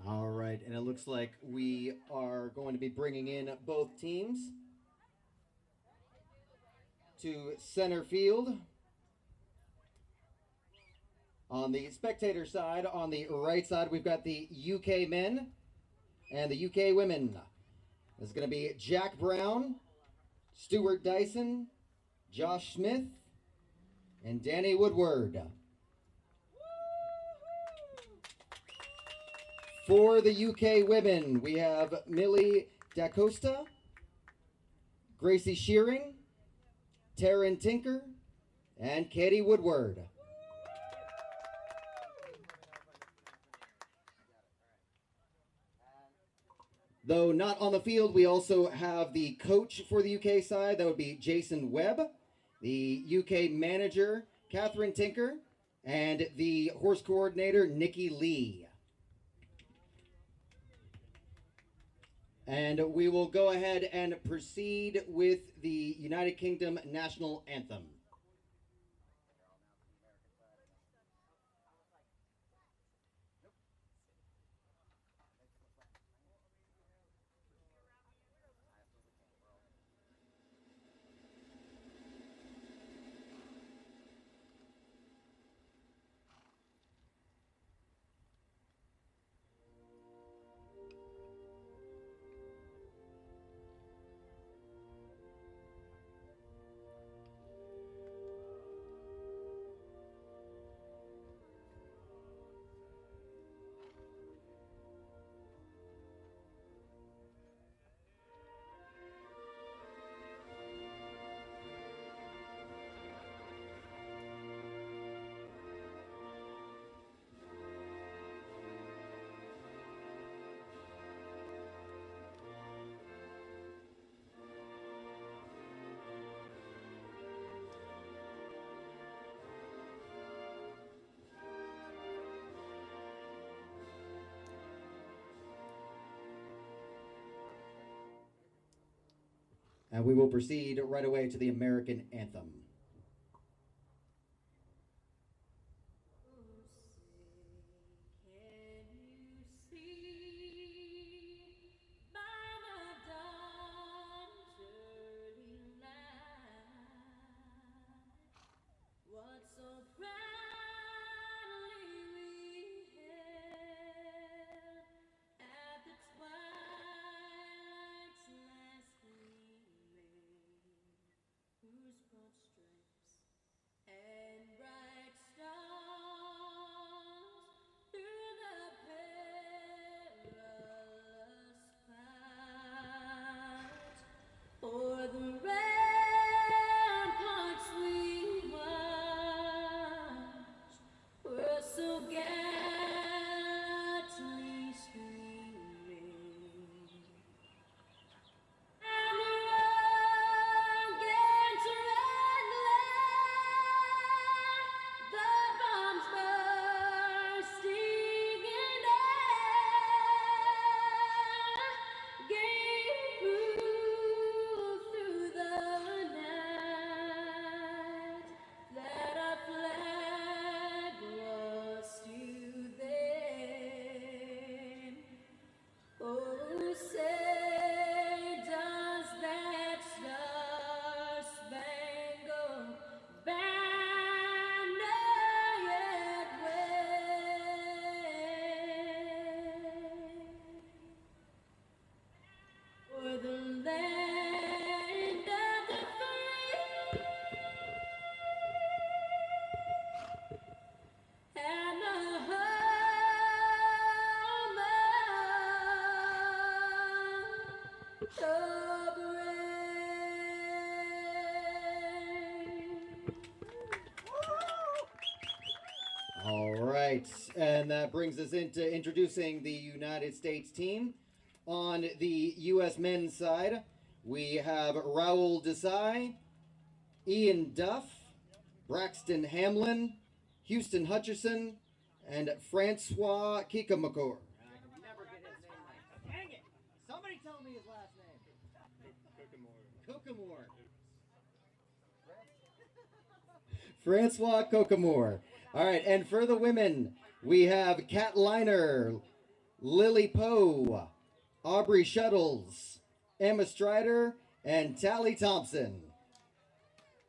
All right, and it looks like we are going to be bringing in both teams to center field. On the spectator side, on the right side, we've got the UK men and the UK women. It's going to be Jack Brown, Stuart Dyson, Josh Smith, and Danny Woodward. For the UK women, we have Millie DaCosta, Gracie Shearing, Taryn Tinker, and Katie Woodward. Though not on the field, we also have the coach for the UK side. That would be Jason Webb, the UK manager, Catherine Tinker, and the horse coordinator, Nikki Lee. And we will go ahead and proceed with the United Kingdom National Anthem. And we will proceed right away to the American Anthem. All right, and that brings us into introducing the United States team. On the U.S. men's side, we have Raul Desai, Ian Duff, Braxton Hamlin, Houston Hutcherson, and Francois Kikamakor. I can never get his name right. Dang it! Somebody tell me his last name. Kokamore. Francois Kokamore. All right, and for the women, we have Kat Liner, Lily Poe, Aubrey Shuttles, Emma Strider, and Tally Thompson.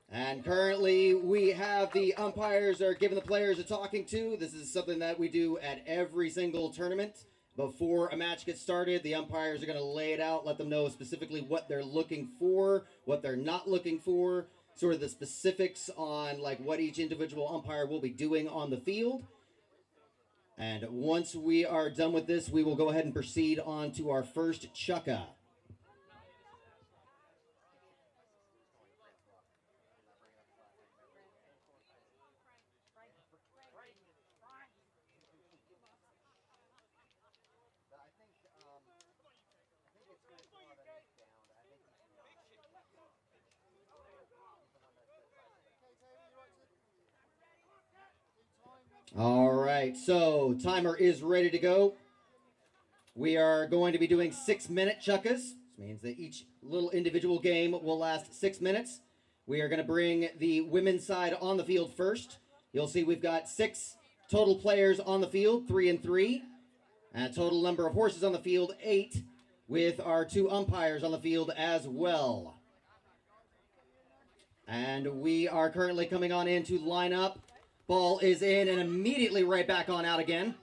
And currently we have the umpires are giving the players a talking to. This is something that we do at every single tournament. Before a match gets started, the umpires are going to lay it out, let them know specifically what they're looking for, what they're not looking for, sort of the specifics on like what each individual umpire will be doing on the field. And once we are done with this, we will go ahead and proceed on to our first chukka. All right, so timer is ready to go. We are going to be doing 6-minute chukkas. This means that each little individual game will last 6 minutes. We are going to bring the women's side on the field first. You'll see we've got 6 total players on the field, 3 and 3. And total number of horses on the field, 8, with our 2 umpires on the field as well. And we are currently coming on into lineup. Ball is in and immediately right back on out again.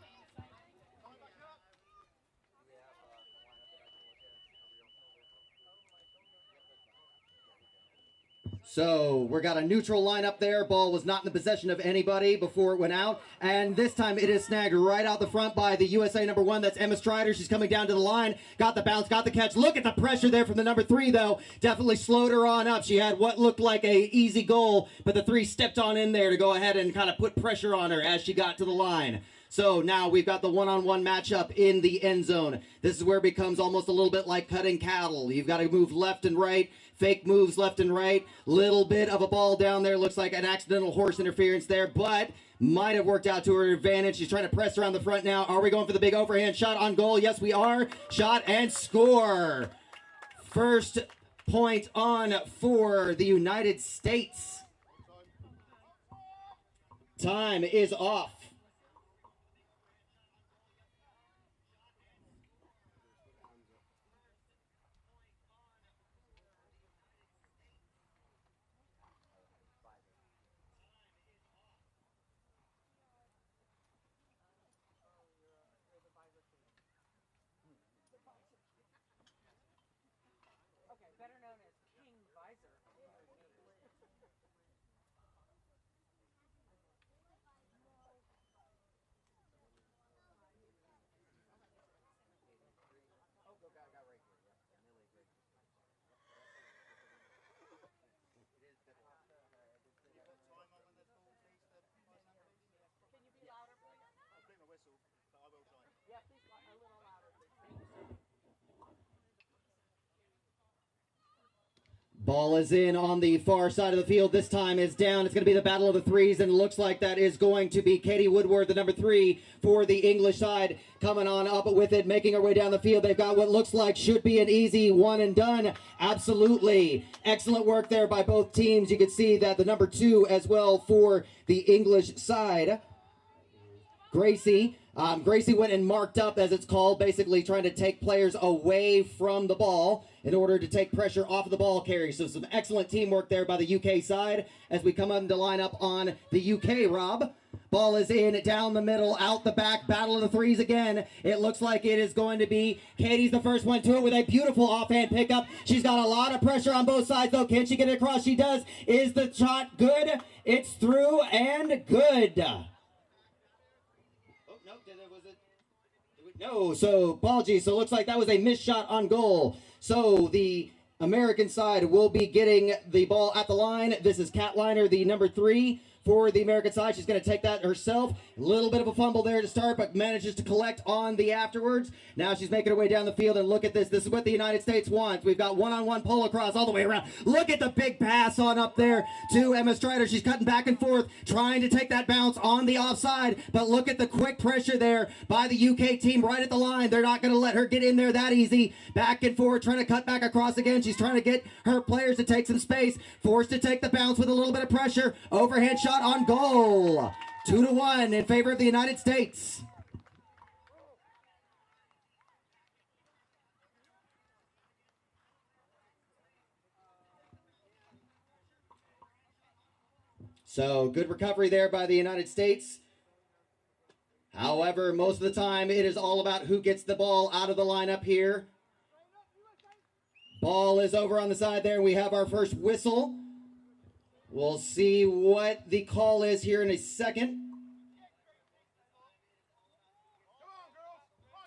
So we got a neutral lineup there. Ball was not in the possession of anybody before it went out. And this time it is snagged right out the front by the USA number 1. That's Emma Strider. She's coming down to the line. Got the bounce, got the catch. Look at the pressure there from the number 3, though. Definitely slowed her on up. She had what looked like a easy goal, but the 3 stepped on in there to go ahead and kind of put pressure on her as she got to the line. So now we've got the one-on-one matchup in the end zone. This is where it becomes almost a little bit like cutting cattle. You've got to move left and right. Fake moves left and right. Little bit of a ball down there. Looks like an accidental horse interference there, but might have worked out to her advantage. She's trying to press around the front now. Are we going for the big overhand shot on goal? Yes, we are. Shot and score. First point on for the United States. Time is off. Ball is in on the far side of the field. This time is down. It's going to be the battle of the 3s, and it looks like that is going to be Katie Woodward, the number 3 for the English side, coming on up with it, making her way down the field. They've got what looks like should be an easy one and done. Absolutely. Excellent work there by both teams. You can see that the number 2 as well for the English side. Gracie went and marked up, as it's called, basically trying to take players away from the ball in order to take pressure off of the ball carrier. So some excellent teamwork there by the UK side as we come into lineup on the UK, Rob. Ball is in, down the middle, out the back, battle of the 3s again. It looks like it is going to be Katie's the first one to it with a beautiful offhand pickup. She's got a lot of pressure on both sides, though. Can she get it across? She does. Is the shot good? It's through and good. No, so apologies. So it looks like that was a missed shot on goal. So the American side will be getting the ball at the line. This is Catliner, the number 3 for the American side. She's going to take that herself. A little bit of a fumble there to start, but manages to collect on the afterwards. Now she's making her way down the field, and look at this. This is what the United States wants. We've got one-on-one polo cross all the way around. Look at the big pass on up there to Emma Strider. She's cutting back and forth, trying to take that bounce on the offside, but look at the quick pressure there by the UK team right at the line. They're not going to let her get in there that easy. Back and forth, trying to cut back across again. She's trying to get her players to take some space. Forced to take the bounce with a little bit of pressure. Overhead shot on goal. 2-1 in favor of the United States. So good recovery there by the United States. However, most of the time it is all about who gets the ball out of the lineup here. Ball is over on the side there. We have our first whistle. We'll see what the call is here in a second.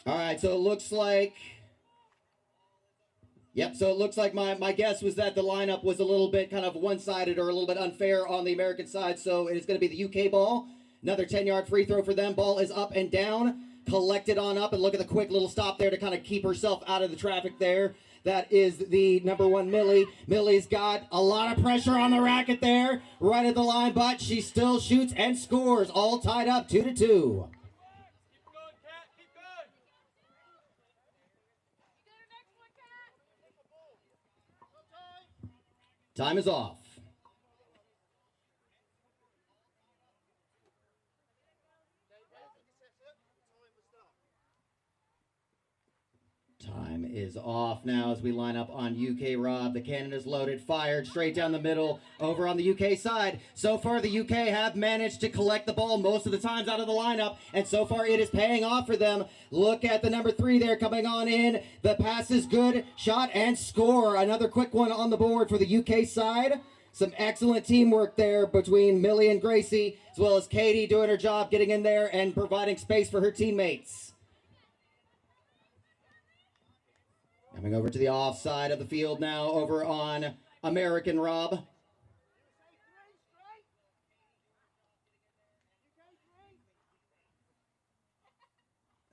All right, so it looks like... Yep, so it looks like my guess was that the lineup was a little bit kind of one-sided or a little bit unfair on the American side, so it is going to be the UK ball. Another 10-yard free throw for them. Ball is up and down, collected on up, and look at the quick little stop there to kind of keep herself out of the traffic there. That is the number 1, Millie. Millie's got a lot of pressure on the racket there, right at the line, but she still shoots and scores, all tied up 2-2. Time is off. Time is off now as we line up on UK Rob. The cannon is loaded, fired straight down the middle over on the UK side. So far the UK have managed to collect the ball most of the times out of the lineup, and so far it is paying off for them. Look at the number 3 there coming on in. The pass is good, shot and score. Another quick one on the board for the UK side. Some excellent teamwork there between Millie and Gracie, as well as Katie doing her job getting in there and providing space for her teammates. Coming over to the offside of the field now over on American Rob.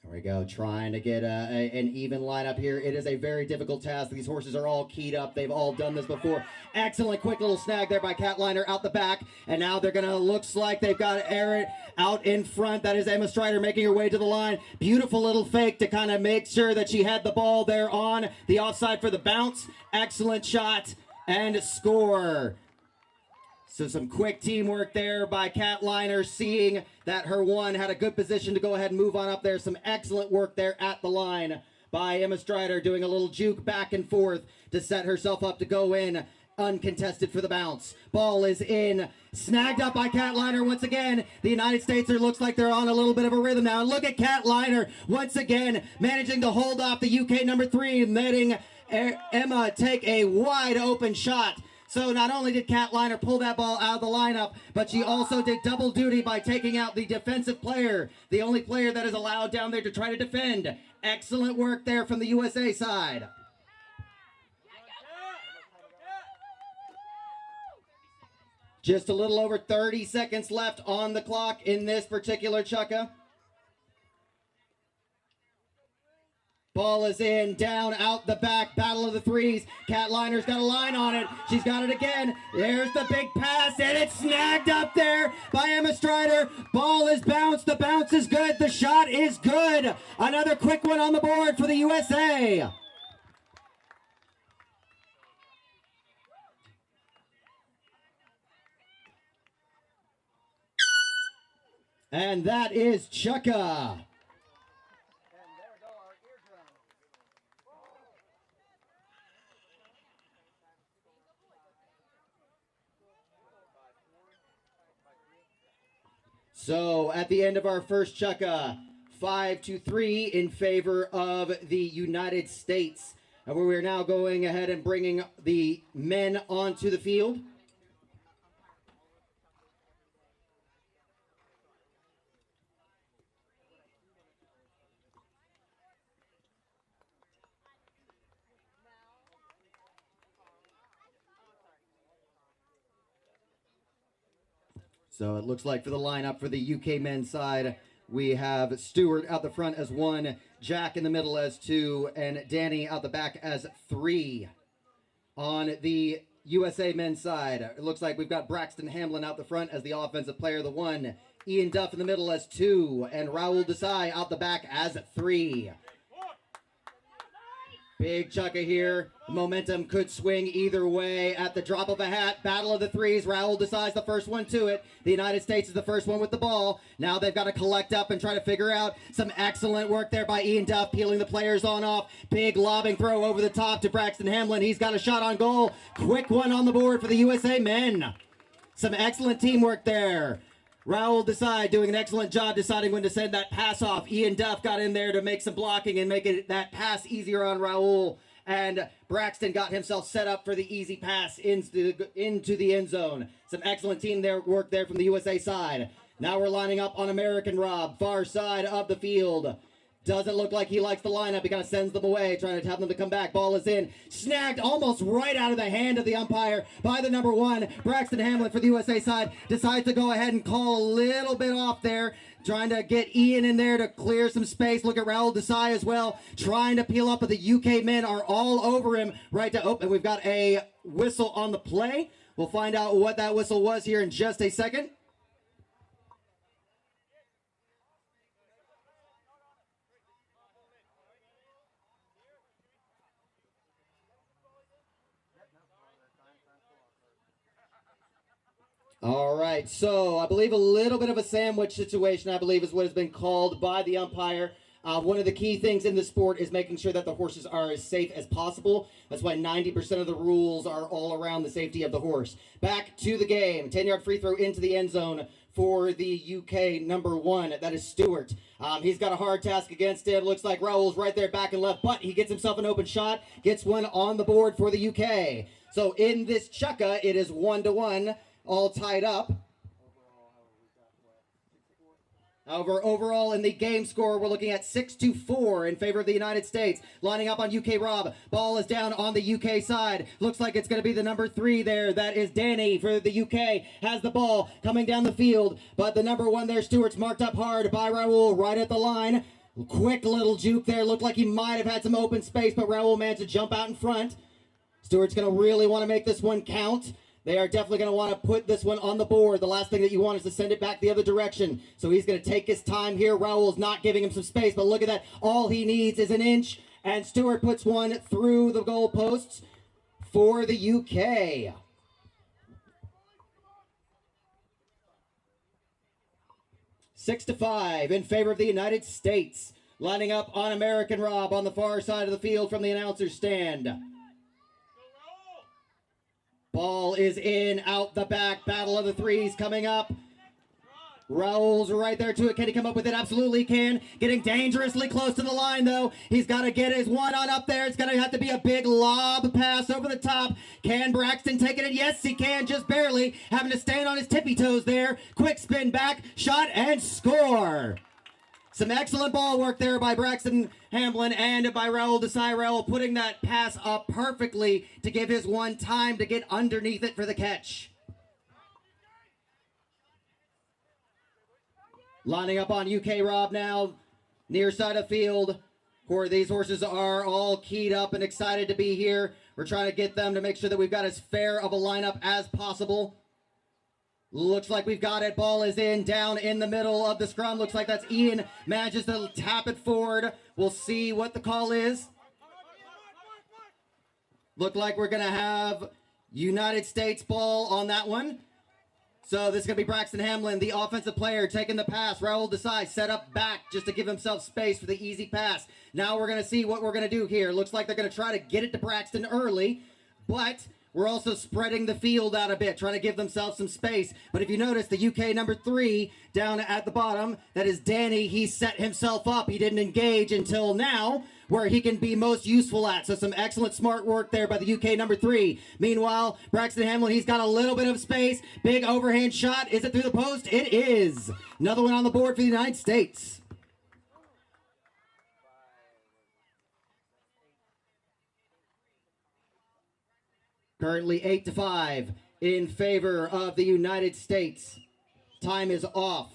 There we go, trying to get an even lineup here. It is a very difficult task. These horses are all keyed up. They've all done this before. Excellent quick little snag there by Catliner out the back. And now they're going to, looks like they've got Aaron out in front. That is Emma Strider making her way to the line. Beautiful little fake to kind of make sure that she had the ball there on the offside for the bounce. Excellent shot and score. So some quick teamwork there by Catliner, seeing that her 1 had a good position to go ahead and move on up there. Some excellent work there at the line by Emma Strider, doing a little juke back and forth to set herself up to go in uncontested for the bounce. Ball is in, snagged up by Catliner once again. The United States looks like they're on a little bit of a rhythm now. And look at Catliner once again managing to hold off the UK number 3, letting Emma take a wide open shot. So not only did Catliner pull that ball out of the lineup, but she also did double duty by taking out the defensive player, the only player that is allowed down there to try to defend. Excellent work there from the USA side. Just a little over 30 seconds left on the clock in this particular chukka. Ball is in, down, out the back, battle of the 3s. Catliner's got a line on it. She's got it again. There's the big pass, and it's snagged up there by Emma Strider. Ball is bounced. The bounce is good. The shot is good. Another quick one on the board for the USA. And that is chukka. So at the end of our first chukka, 5-3 in favor of the United States. And we are now going ahead and bringing the men onto the field. So it looks like for the lineup for the UK men's side, we have Stewart out the front as 1, Jack in the middle as 2, and Danny out the back as 3. On the USA men's side, it looks like we've got Braxton Hamlin out the front as the offensive player, the 1, Ian Duff in the middle as 2, and Raul Desai out the back as 3. Big chukka here. The momentum could swing either way at the drop of a hat. Battle of the 3s. Raul decides the first one to it. The United States is the first one with the ball. Now they've got to collect up and try to figure out some excellent work there by Ian Duff, peeling the players on off. Big lobbing throw over the top to Braxton Hamlin. He's got a shot on goal. Quick one on the board for the USA men. Some excellent teamwork there. Raul Desai doing an excellent job deciding when to send that pass off. Ian Duff got in there to make some blocking and make that pass easier on Raul. And Braxton got himself set up for the easy pass into the end zone. Some excellent team work there from the USA side. Now we're lining up on American Rob, far side of the field. Doesn't look like he likes the lineup. He kind of sends them away, trying to have them to come back. Ball is in. Snagged almost right out of the hand of the umpire by the number 1. Braxton Hamlin for the USA side decides to go ahead and call a little bit off there, trying to get Ian in there to clear some space. Look at Raul Desai as well, trying to peel up, but the UK men are all over him right to open. We've got a whistle on the play. We'll find out what that whistle was here in just a second. All right, so I believe a little bit of a sandwich situation, I believe, is what has been called by the umpire. One of the key things in the sport is making sure that the horses are as safe as possible. That's why 90% of the rules are all around the safety of the horse. Back to the game. 10-yard free throw into the end zone for the UK number 1. That is Stewart. He's got a hard task against him. Looks like Raul's right there back and left, but he gets himself an open shot. Gets one on the board for the UK. So in this chukka, it is 1-1. All tied up. However, overall in the game score, we're looking at 6-4 in favor of the United States. Lining up on UK Rob. Ball is down on the UK side. Looks like it's going to be the number 3 there. That is Danny for the UK. Has the ball coming down the field. But the number 1 there, Stewart's marked up hard by Raul right at the line. Quick little juke there. Looked like he might have had some open space, but Raul managed to jump out in front. Stewart's going to really want to make this one count. They are definitely going to want to put this one on the board. The last thing that you want is to send it back the other direction. So he's going to take his time here. Raul's not giving him some space, but look at that. All he needs is an inch, and Stewart puts one through the goalposts for the UK. Six to 5 in favor of the United States. Lining up on American Rob on the far side of the field from the announcer's stand. Ball is in, out the back. Battle of the threes coming up. Raul's right there to it. Can he come up with it? Absolutely can. Getting dangerously close to the line, though. He's got to get his one on up there. It's going to have to be a big lob pass over the top. Can Braxton take it? Yes, he can, just barely. Having to stand on his tippy toes there. Quick spin back, shot, and score. Some excellent ball work there by Braxton Hamlin and by Raul Desai. Raul putting that pass up perfectly to give his one time to get underneath it for the catch. Lining up on UK Rob now, near side of field. These horses are all keyed up and excited to be here. We're trying to get them to make sure that we've got as fair of a lineup as possible. Looks like we've got it. Ball is in, down in the middle of the scrum. Looks like that's Ian. Manages to tap it forward. We'll see what the call is. Look like we're going to have United States ball on that one. So this is going to be Braxton Hamlin, the offensive player, taking the pass. Raul Desai set up back just to give himself space for the easy pass. Now we're going to see what we're going to do here. Looks like they're going to try to get it to Braxton early, but we're also spreading the field out a bit, trying to give themselves some space. But if you notice, the UK number 3 down at the bottom, that is Danny. He set himself up. He didn't engage until now, where he can be most useful at. So some excellent smart work there by the UK number 3. Meanwhile, Braxton Hamlin, he's got a little bit of space. Big overhand shot. Is it through the post? It is. Another one on the board for the United States. Currently 8 to 5 in favor of the United States. Time is off.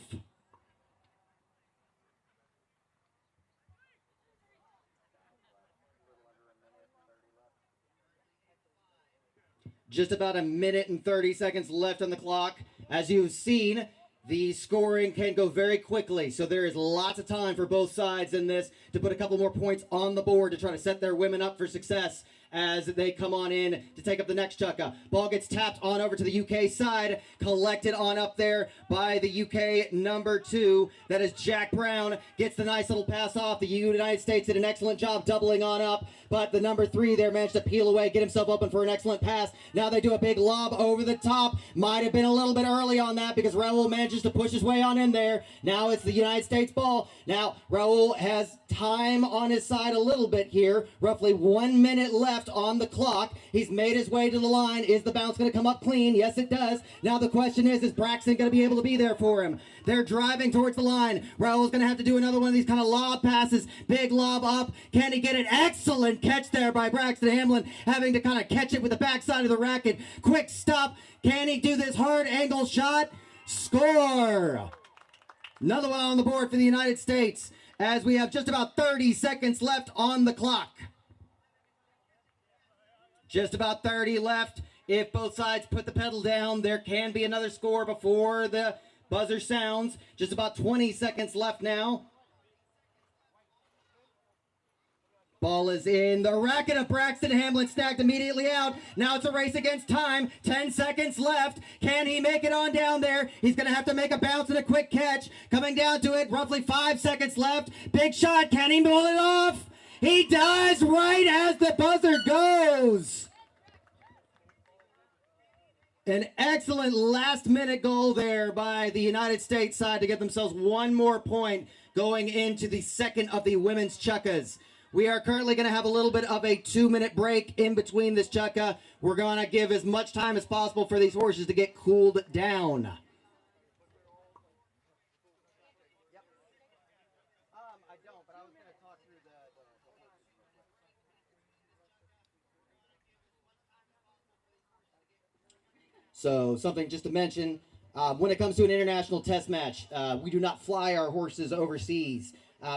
Just about a minute and 30 seconds left on the clock. As you've seen, the scoring can go very quickly, so there is lots of time for both sides in this to put a couple more points on the board to try to set their women up for success as they come on in to take up the next chukka. Ball gets tapped on over to the UK side, collected on up there by the UK number 2. That is Jack Brown, gets the nice little pass off. The United States did an excellent job doubling on up, but the number 3 there managed to peel away, get himself open for an excellent pass. Now they do a big lob over the top. Might have been a little bit early on that because Raul manages to push his way on in there. Now it's the United States ball. Now Raul has time on his side a little bit here. Roughly 1 minute left on the clock. He's made his way to the line. Is the bounce going to come up clean? Yes, it does. Now the question is Braxton going to be able to be there for him? They're driving towards the line. Raul's going to have to do another one of these kind of lob passes. Big lob up. Can he get it? Excellent catch there by Braxton Hamlin, having to kind of catch it with the backside of the racket. Quick stop. Can he do this hard angle shot? Score! Another one on the board for the United States as we have just about 30 seconds left on the clock. Just about 30 left. If both sides put the pedal down, there can be another score before the buzzer sounds. Just about 20 seconds left now. Ball is in the racket of Braxton Hamlin, snagged immediately out. Now it's a race against time. 10 seconds left. Can he make it on down there? He's going to have to make a bounce and a quick catch. Coming down to it, roughly 5 seconds left. Big shot. Can he pull it off? He does, right as the buzzer goes. An excellent last-minute goal there by the United States side to get themselves one more point going into the second of the women's chukkas. We are currently going to have a little bit of a 2-minute break in between this chukka. We're going to give as much time as possible for these horses to get cooled down. So something just to mention, when it comes to an international test match, we do not fly our horses overseas.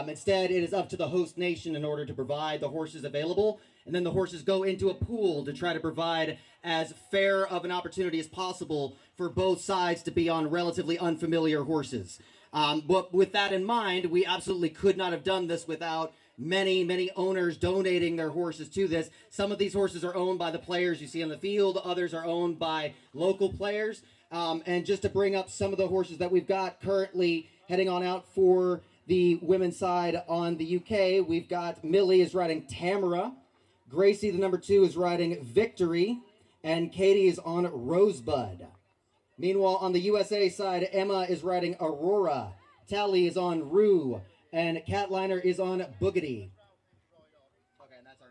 Instead, it is up to the host nation in order to provide the horses available, and then the horses go into a pool to try to provide as fair of an opportunity as possible for both sides to be on relatively unfamiliar horses. But with that in mind, we absolutely could not have done this without many owners donating their horses to this. Some of these horses are owned by the players you see on the field. Others are owned by local players. And just to bring up some of the horses that we've got currently heading on out for the women's side on the UK, we've got Millie is riding Tamara. Gracie, the number 2, is riding Victory. And Katie is on Rosebud. Meanwhile, on the USA side, Emma is riding Aurora. Tally is on Rue. And Catliner is on Boogity. Okay, and that's our...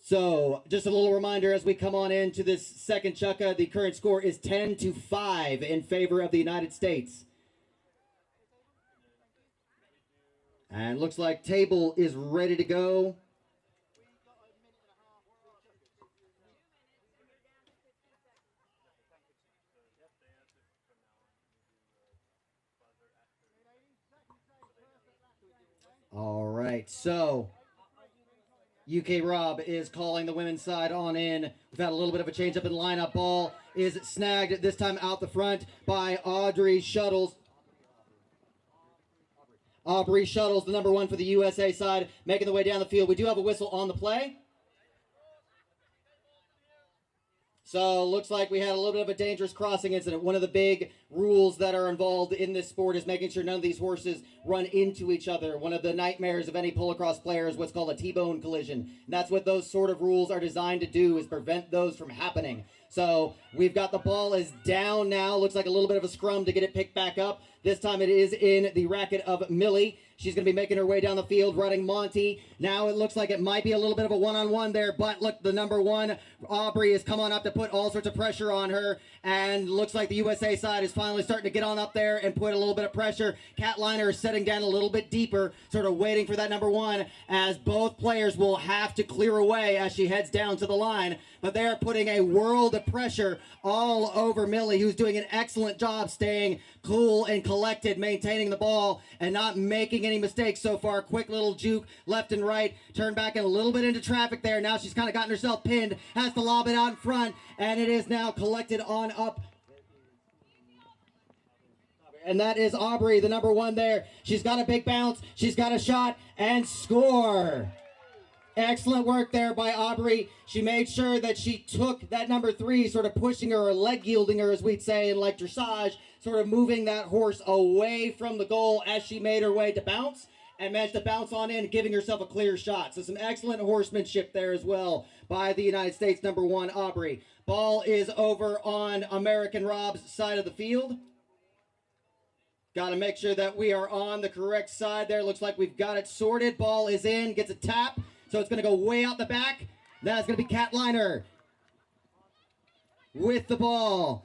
So, just a little reminder as we come on into this second chukka, the current score is 10-5 in favor of the United States. And looks like table is ready to go. All right, so UK Rob is calling the women's side on in. We've had a little bit of a change up in lineup. Ball is snagged this time out the front by Audrey Shuttles. Aubrey Shuttles, the number 1 for the USA side, making the way down the field. We do have a whistle on the play. So looks like we had a little bit of a dangerous crossing incident. One of the big rules that are involved in this sport is making sure none of these horses run into each other. One of the nightmares of any polo-cross player is what's called a T-bone collision. And that's what those sort of rules are designed to do, is prevent those from happening. So we've got the ball is down now. Looks like a little bit of a scrum to get it picked back up. This time it is in the racket of Millie. She's going to be making her way down the field, running Monty. Now it looks like it might be a little bit of a one-on-one there, but look, the number 1, Aubrey, has come on up to put all sorts of pressure on her, and looks like the USA side is finally starting to get on up there and put a little bit of pressure. Catliner is setting down a little bit deeper, sort of waiting for that number 1, as both players will have to clear away as she heads down to the line. but they are putting a world of pressure all over Millie, who's doing an excellent job staying cool and collected, maintaining the ball and not making any mistakes so far. Quick little juke left and right, turn back and a little bit into traffic there. Now she's kind of gotten herself pinned, has to lob it out in front, and it is now collected on up. And that is Aubrey, the number 1 there. She's got a big bounce. She's got a shot and score. Excellent work there by Aubrey. She made sure that she took that number 3, sort of pushing her or leg yielding her, as we'd say in like dressage, sort of moving that horse away from the goal as she made her way to bounce and managed to bounce on in, giving herself a clear shot. So some excellent horsemanship there as well by the United States number 1, Aubrey. Ball is over on American Rob's side of the field. Got to make sure that we are on the correct side there. Looks like we've got it sorted. Ball is in, gets a tap. So it's going to go way out the back. That's going to be Catliner with the ball.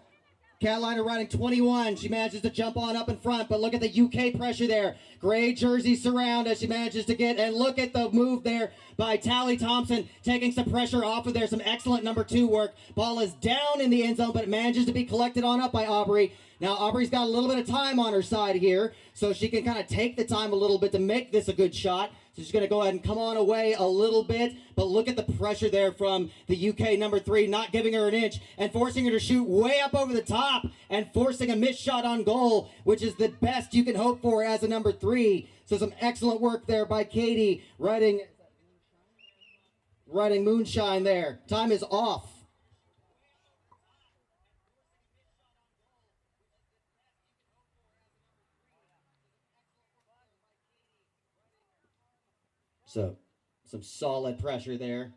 Catliner riding 21. She manages to jump on up in front, but look at the UK pressure there. Gray jersey surround as she manages to get, and look at the move there by Tally Thompson, taking some pressure off of there. Some excellent number 2 work. Ball is down in the end zone, but it manages to be collected on up by Aubrey. Now, Aubrey's got a little bit of time on her side here, so she can kind of take the time a little bit to make this a good shot. So she's going to go ahead and come on away a little bit, but look at the pressure there from the UK number 3, not giving her an inch and forcing her to shoot way up over the top and forcing a missed shot on goal, which is the best you can hope for as a number 3. So some excellent work there by Katie, riding Moonshine there. Time is off. So some solid pressure there.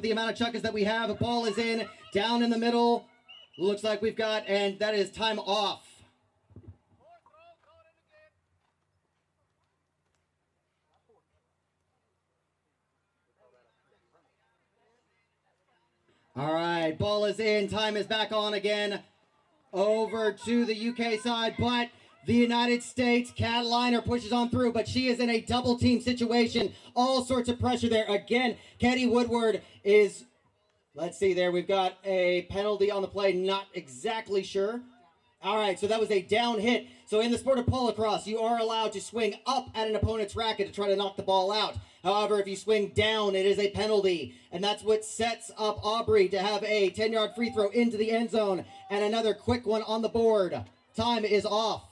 the amount of chukkas that we have. The ball is in, down in the middle. Looks like we've got, and that is time off. All right, ball is in, time is back on again. Over to the UK side, but the United States, Kat Liner pushes on through, but she is in a double team situation. All sorts of pressure there. Again, Katie Woodward is, let's see there, we've got a penalty on the play, not exactly sure. All right, so that was a down hit. So in the sport of polocrosse, you are allowed to swing up at an opponent's racket to try to knock the ball out. However, if you swing down, it is a penalty. And that's what sets up Aubrey to have a 10-yard free throw into the end zone. And another quick one on the board. Time is off.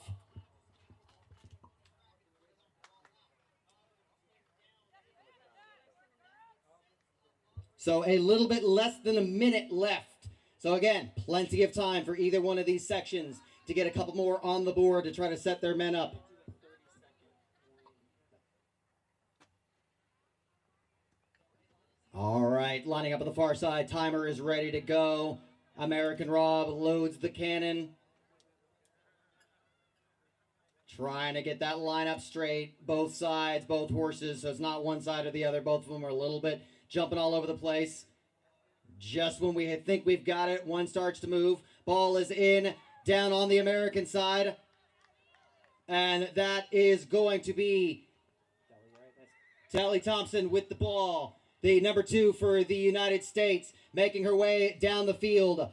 So a little bit less than a minute left. So again, plenty of time for either one of these sections to get a couple more on the board to try to set their men up. All right, lining up on the far side. Timer is ready to go. American Rob loads the cannon. Trying to get that lineup straight. Both sides, both horses, so it's not one side or the other. Both of them are a little bit jumping all over the place. Just when we think we've got it, one starts to move. Ball is in, down on the American side. And that is going to be Tally Thompson with the ball. The number 2 for the United States, making her way down the field.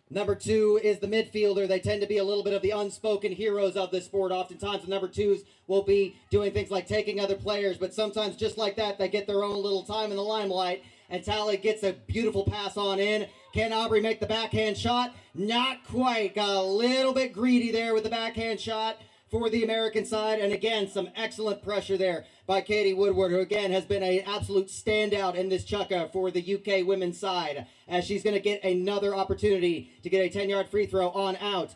Number 2 is the midfielder. They tend to be a little bit of the unspoken heroes of this sport. Oftentimes the number 2s will be doing things like taking other players, but sometimes just like that, they get their own little time in the limelight. And Tally gets a beautiful pass on in. Can Aubrey make the backhand shot? Not quite. Got a little bit greedy there with the backhand shot for the American side. And again, some excellent pressure there by Katie Woodward, who again has been an absolute standout in this chukka for the UK women's side, as she's going to get another opportunity to get a 10-yard free throw on out.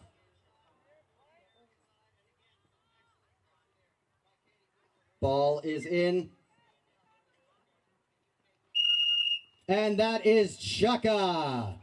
Ball is in. And that is chukka.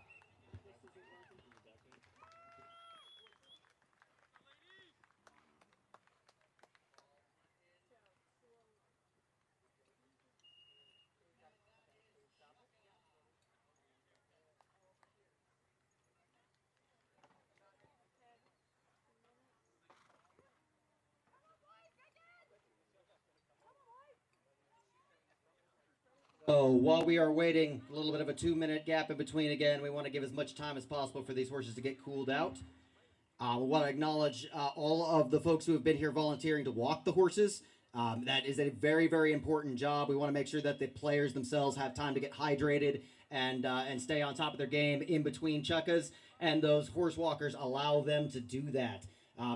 So while we are waiting, a little bit of a 2-minute gap in between again, we want to give as much time as possible for these horses to get cooled out. We want to acknowledge all of the folks who have been here volunteering to walk the horses. That is a very, very important job. We want to make sure that the players themselves have time to get hydrated and stay on top of their game in between chukkas. And those horse walkers allow them to do that.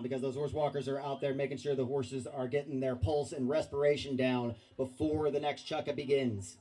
Because those horse walkers are out there making sure the horses are getting their pulse and respiration down before the next chukka begins.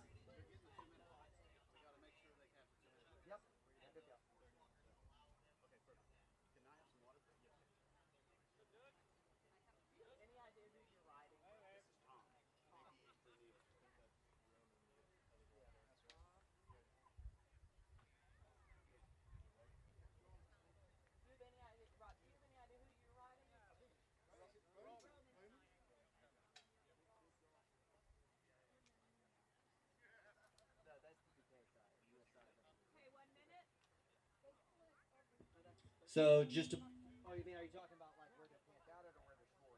So just to, oh, you mean, are you talking about like where they can't out it or where they're scoring?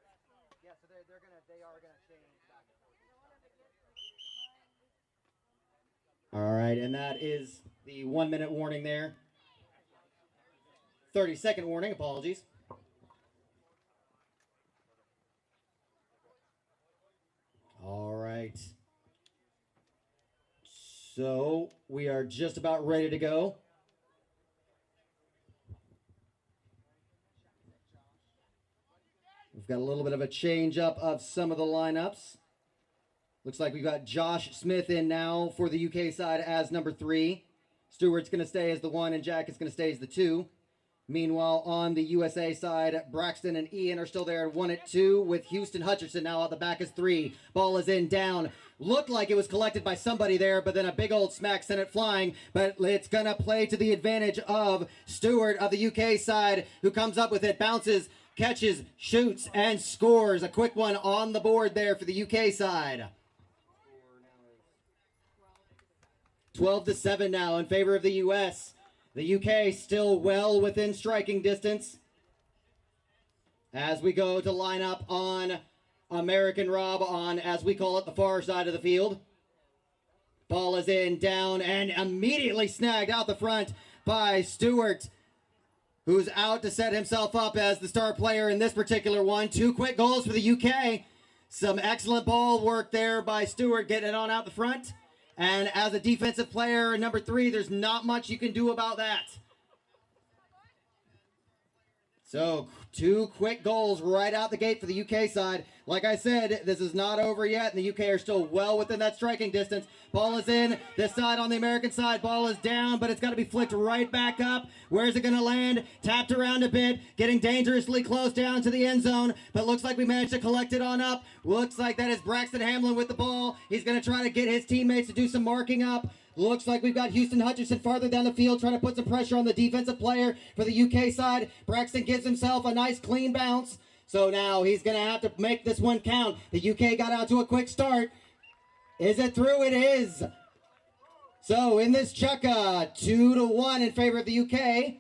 Yeah, so they are gonna change back and forth. All right, and that is the 1-minute warning there. 30-second warning, apologies. All right. So we are just about ready to go. We've got a little bit of a change up of some of the lineups. Looks like we've got Josh Smith in now for the UK side as number 3. Stewart's going to stay as the 1, and Jack is going to stay as the 2. Meanwhile, on the USA side, Braxton and Ian are still there at 1-2 with Houston Hutcherson now out the back as 3. Ball is in, down. Looked like it was collected by somebody there, but then a big old smack sent it flying. But it's going to play to the advantage of Stewart of the UK side, who comes up with it, bounces, catches, shoots, and scores. A quick one on the board there for the UK side. 12-7 now in favor of the US. The UK still well within striking distance. As we go to line up on American Rob on, as we call it, the far side of the field. Ball is in, down, and immediately snagged out the front by Stewart, who's out to set himself up as the star player in this particular one. 2 quick goals for the UK. Some excellent ball work there by Stewart, getting it on out the front. And as a defensive player, number 3, there's not much you can do about that. So 2 quick goals right out the gate for the UK side. Like I said, this is not over yet, and the UK are still well within that striking distance. Ball is in. This side on the American side, ball is down, but it's got to be flicked right back up. Where's it going to land? Tapped around a bit, getting dangerously close down to the end zone, but looks like we managed to collect it on up. Looks like that is Braxton Hamlin with the ball. He's going to try to get his teammates to do some marking up. Looks like we've got Houston Hutcherson farther down the field trying to put some pressure on the defensive player for the UK side. Braxton gives himself a nice clean bounce. So now he's going to have to make this one count. The UK got out to a quick start. Is it through? It is. So in this chukka, 2-1 in favor of the UK.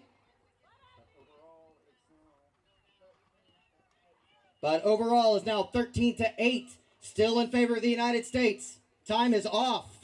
But overall is now 13-8, still in favor of the United States. Time is off.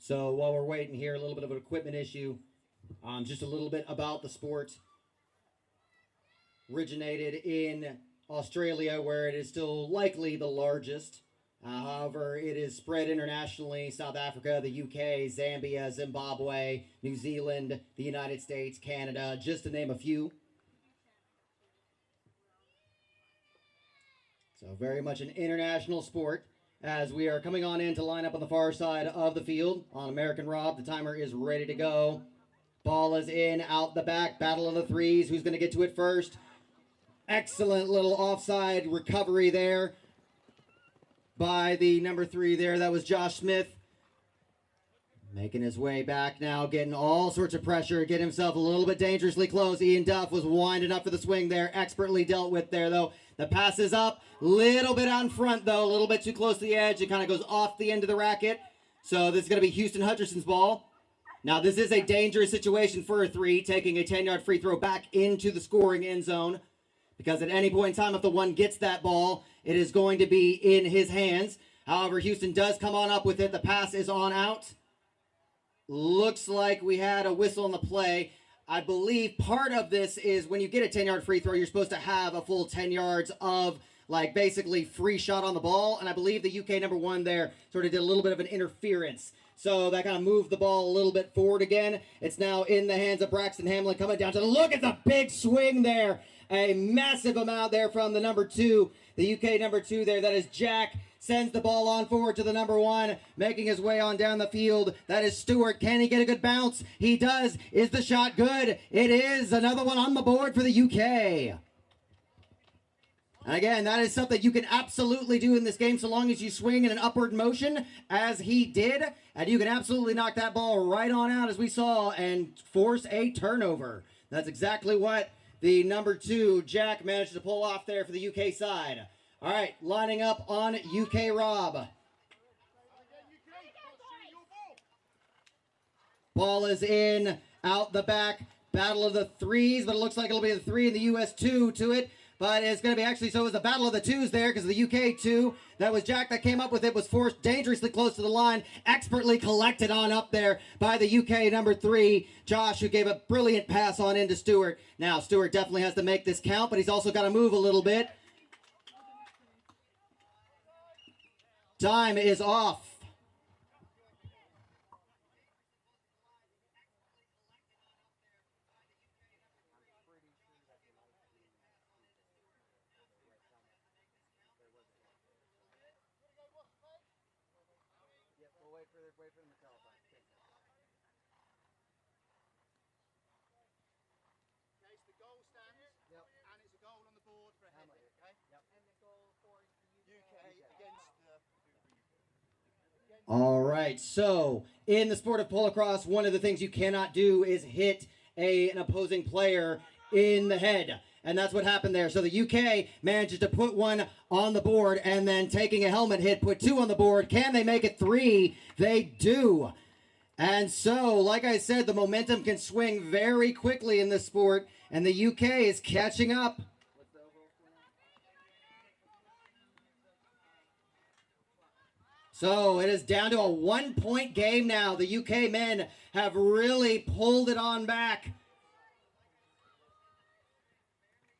So while we're waiting here, a little bit of an equipment issue. Just a little bit about the sport. Originated in Australia, where it is still likely the largest. However, it is spread internationally. South Africa, the UK, Zambia, Zimbabwe, New Zealand, the United States, Canada, just to name a few. So very much an international sport. As we are coming on in to line up on the far side of the field on American Rob, the timer is ready to go. Ball is in, out the back, battle of the threes. Who's going to get to it first? Excellent little offside recovery there by the number 3 there. That was Josh Smith. Making his way back now, getting all sorts of pressure, get himself a little bit dangerously close. Ian Duff was winding up for the swing there, expertly dealt with there though. The pass is up, little bit out in front though, a little bit too close to the edge. It kind of goes off the end of the racket. So this is going to be Houston Hutcherson's ball. Now this is a dangerous situation for a 3, taking a 10-yard free throw back into the scoring end zone. Because at any point in time, if the one gets that ball, it is going to be in his hands. However, Houston does come on up with it. The pass is on out. Looks like we had a whistle on the play. I believe part of this is when you get a 10-yard free throw, you're supposed to have a full 10 yards of like basically free shot on the ball. And I believe the UK number 1 there sort of did a little bit of an interference. So that kind of moved the ball a little bit forward again. It's now in the hands of Braxton Hamlin coming down to the look at the big swing there. A massive amount there from the number 2, the UK number 2 there. That is Jack. Sends the ball on forward to the number 1, making his way on down the field. That is Stewart. Can he get a good bounce? He does. Is the shot good? It is. Another one on the board for the UK. Again, that is something you can absolutely do in this game so long as you swing in an upward motion, as he did. And you can absolutely knock that ball right on out, as we saw, and force a turnover. That's exactly what the number 2, Jack, managed to pull off there for the UK side. All right, lining up on UK Rob. Ball is in, out the back. Battle of the threes, but it looks like it'll be the 3 and the US 2 to it. But it's going to be actually, so it was a battle of the 2s there because the UK 2, that was Jack that came up with it, was forced dangerously close to the line, expertly collected on up there by the UK number 3, Josh, who gave a brilliant pass on into Stewart. Now, Stewart definitely has to make this count, but he's also got to move a little bit. Time is off. All right, so in the sport of polocrosse, one of the things you cannot do is hit an opposing player in the head. And that's what happened there. So the UK manages to put 1 on the board and then taking a helmet hit, put 2 on the board. Can they make it 3? They do. And so, like I said, the momentum can swing very quickly in this sport, and the UK is catching up. So it is down to a 1-point game now. The UK men have really pulled it on back.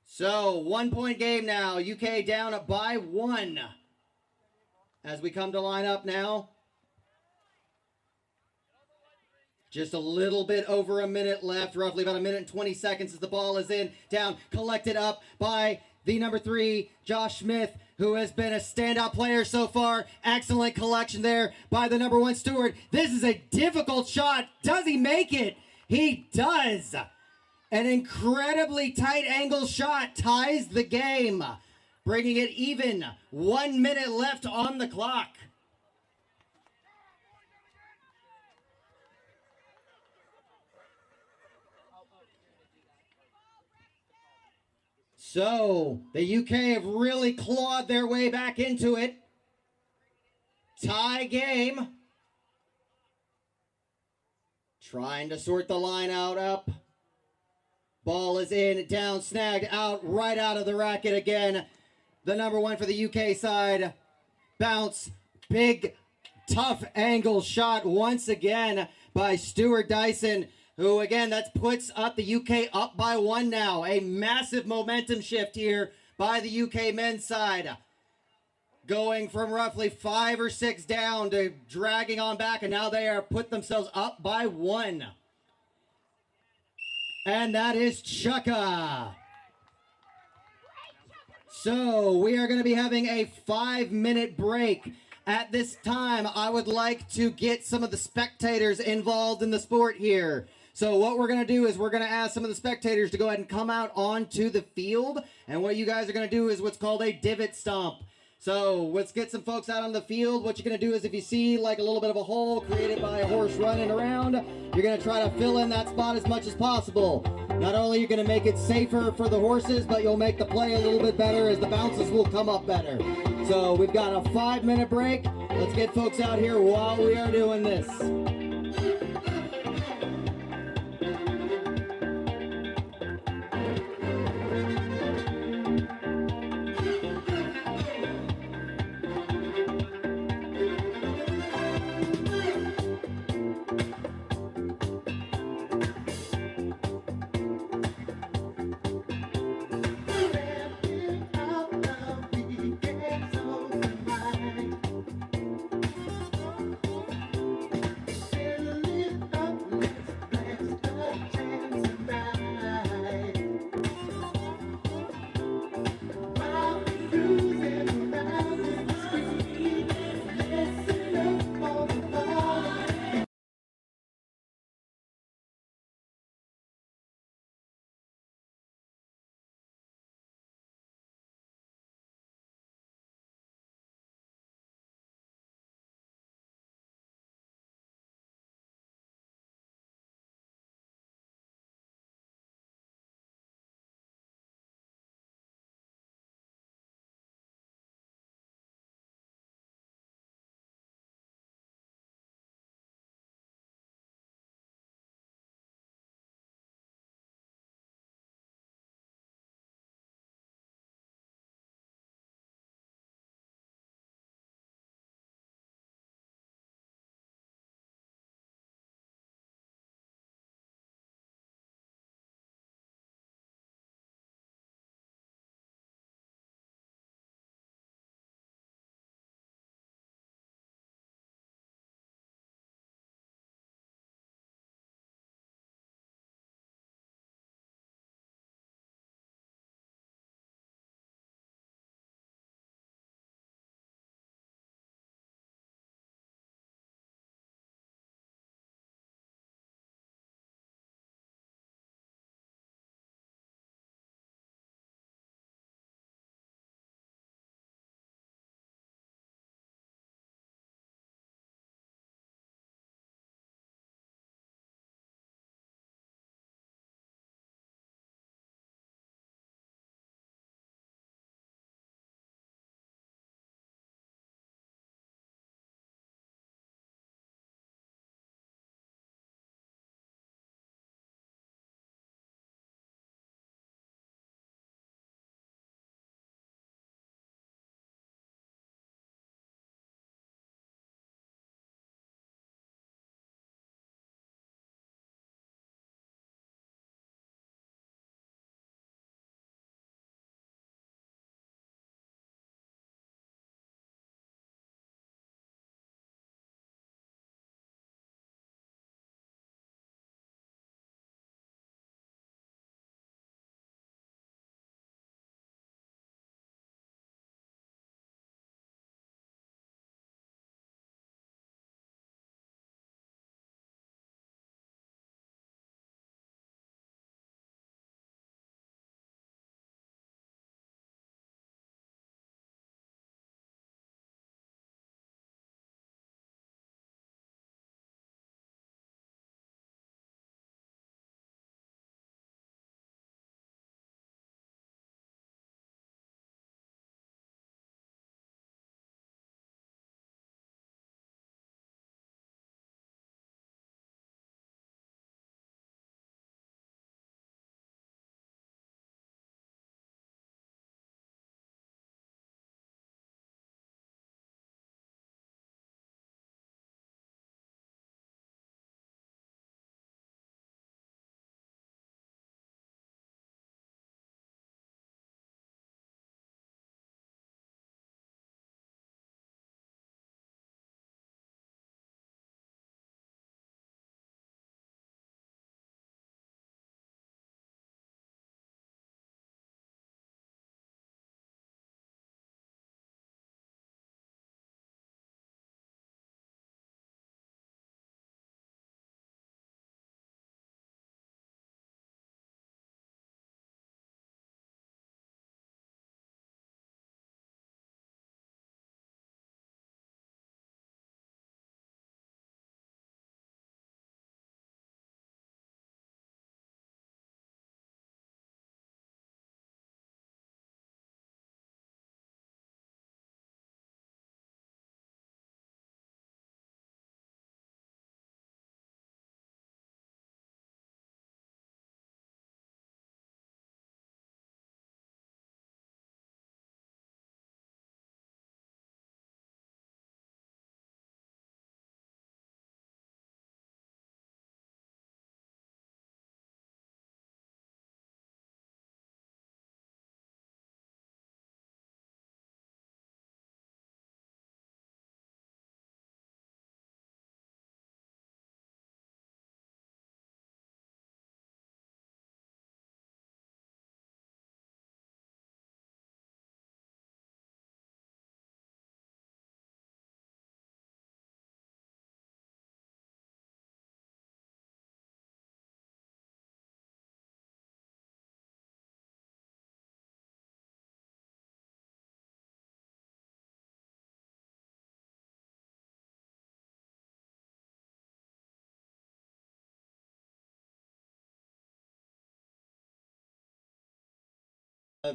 So 1-point game now. UK down by 1. As we come to line up now. Just a little bit over a minute left. Roughly about a minute and 20 seconds as the ball is in. Down, collected up by the number 3, Josh Smith, who has been a standout player so far. Excellent collection there by the number 1, Stewart. This is a difficult shot. Does he make it? He does. An incredibly tight angle shot ties the game, bringing it even. 1 minute left on the clock. So, the UK have really clawed their way back into it. Tie game. Trying to sort the line out up. Ball is in, down, snagged, out, right out of the racket again. The number 1 for the UK side. Bounce, big, tough angle shot once again by Stuart Dyson, who again, that puts up the UK up by 1 now. A massive momentum shift here by the UK men's side. Going from roughly 5 or 6 down to dragging on back, and now they are put themselves up by 1. And that is chukka. So we are going to be having a 5-minute break. At this time, I would like to get some of the spectators involved in the sport here. So what we're going to do is we're going to ask some of the spectators to go ahead and come out onto the field. And what you guys are going to do is what's called a divot stomp. So let's get some folks out on the field. What you're going to do is if you see like a little bit of a hole created by a horse running around, you're going to try to fill in that spot as much as possible. Not only are you going to make it safer for the horses, but you'll make the play a little bit better as the bounces will come up better. So we've got a 5-minute break. Let's get folks out here while we are doing this.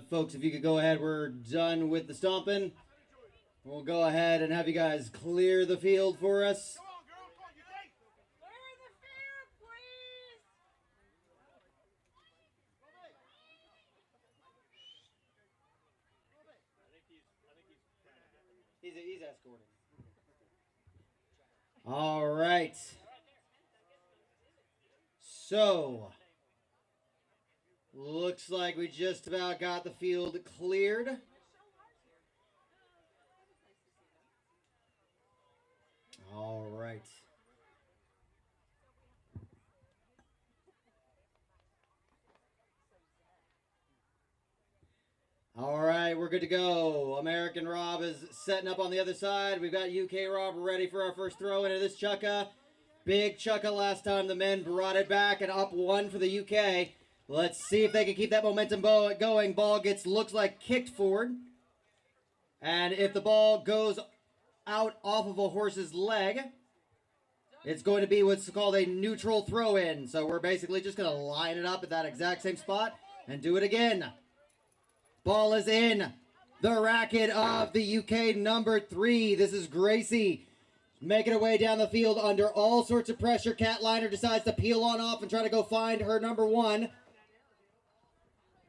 Folks, if you could go ahead, we're done with the stomping. We'll go ahead and have you guys clear the field for us. He's escorting. All right. So, looks like we just about got the field cleared. All right. All right, we're good to go. American Rob is setting up on the other side. We've got UK Rob ready for our first throw into this chukka. Big chukka last time. The men brought it back and up one for the UK. Let's see if they can keep that momentum going. Ball looks like kicked forward. And if the ball goes out off of a horse's leg, it's going to be what's called a neutral throw-in. So we're basically just going to line it up at that exact same spot and do it again. Ball is in the racket of the UK number 3. This is Gracie making her way down the field under all sorts of pressure. Cat Liner decides to peel on off and try to go find her number 1.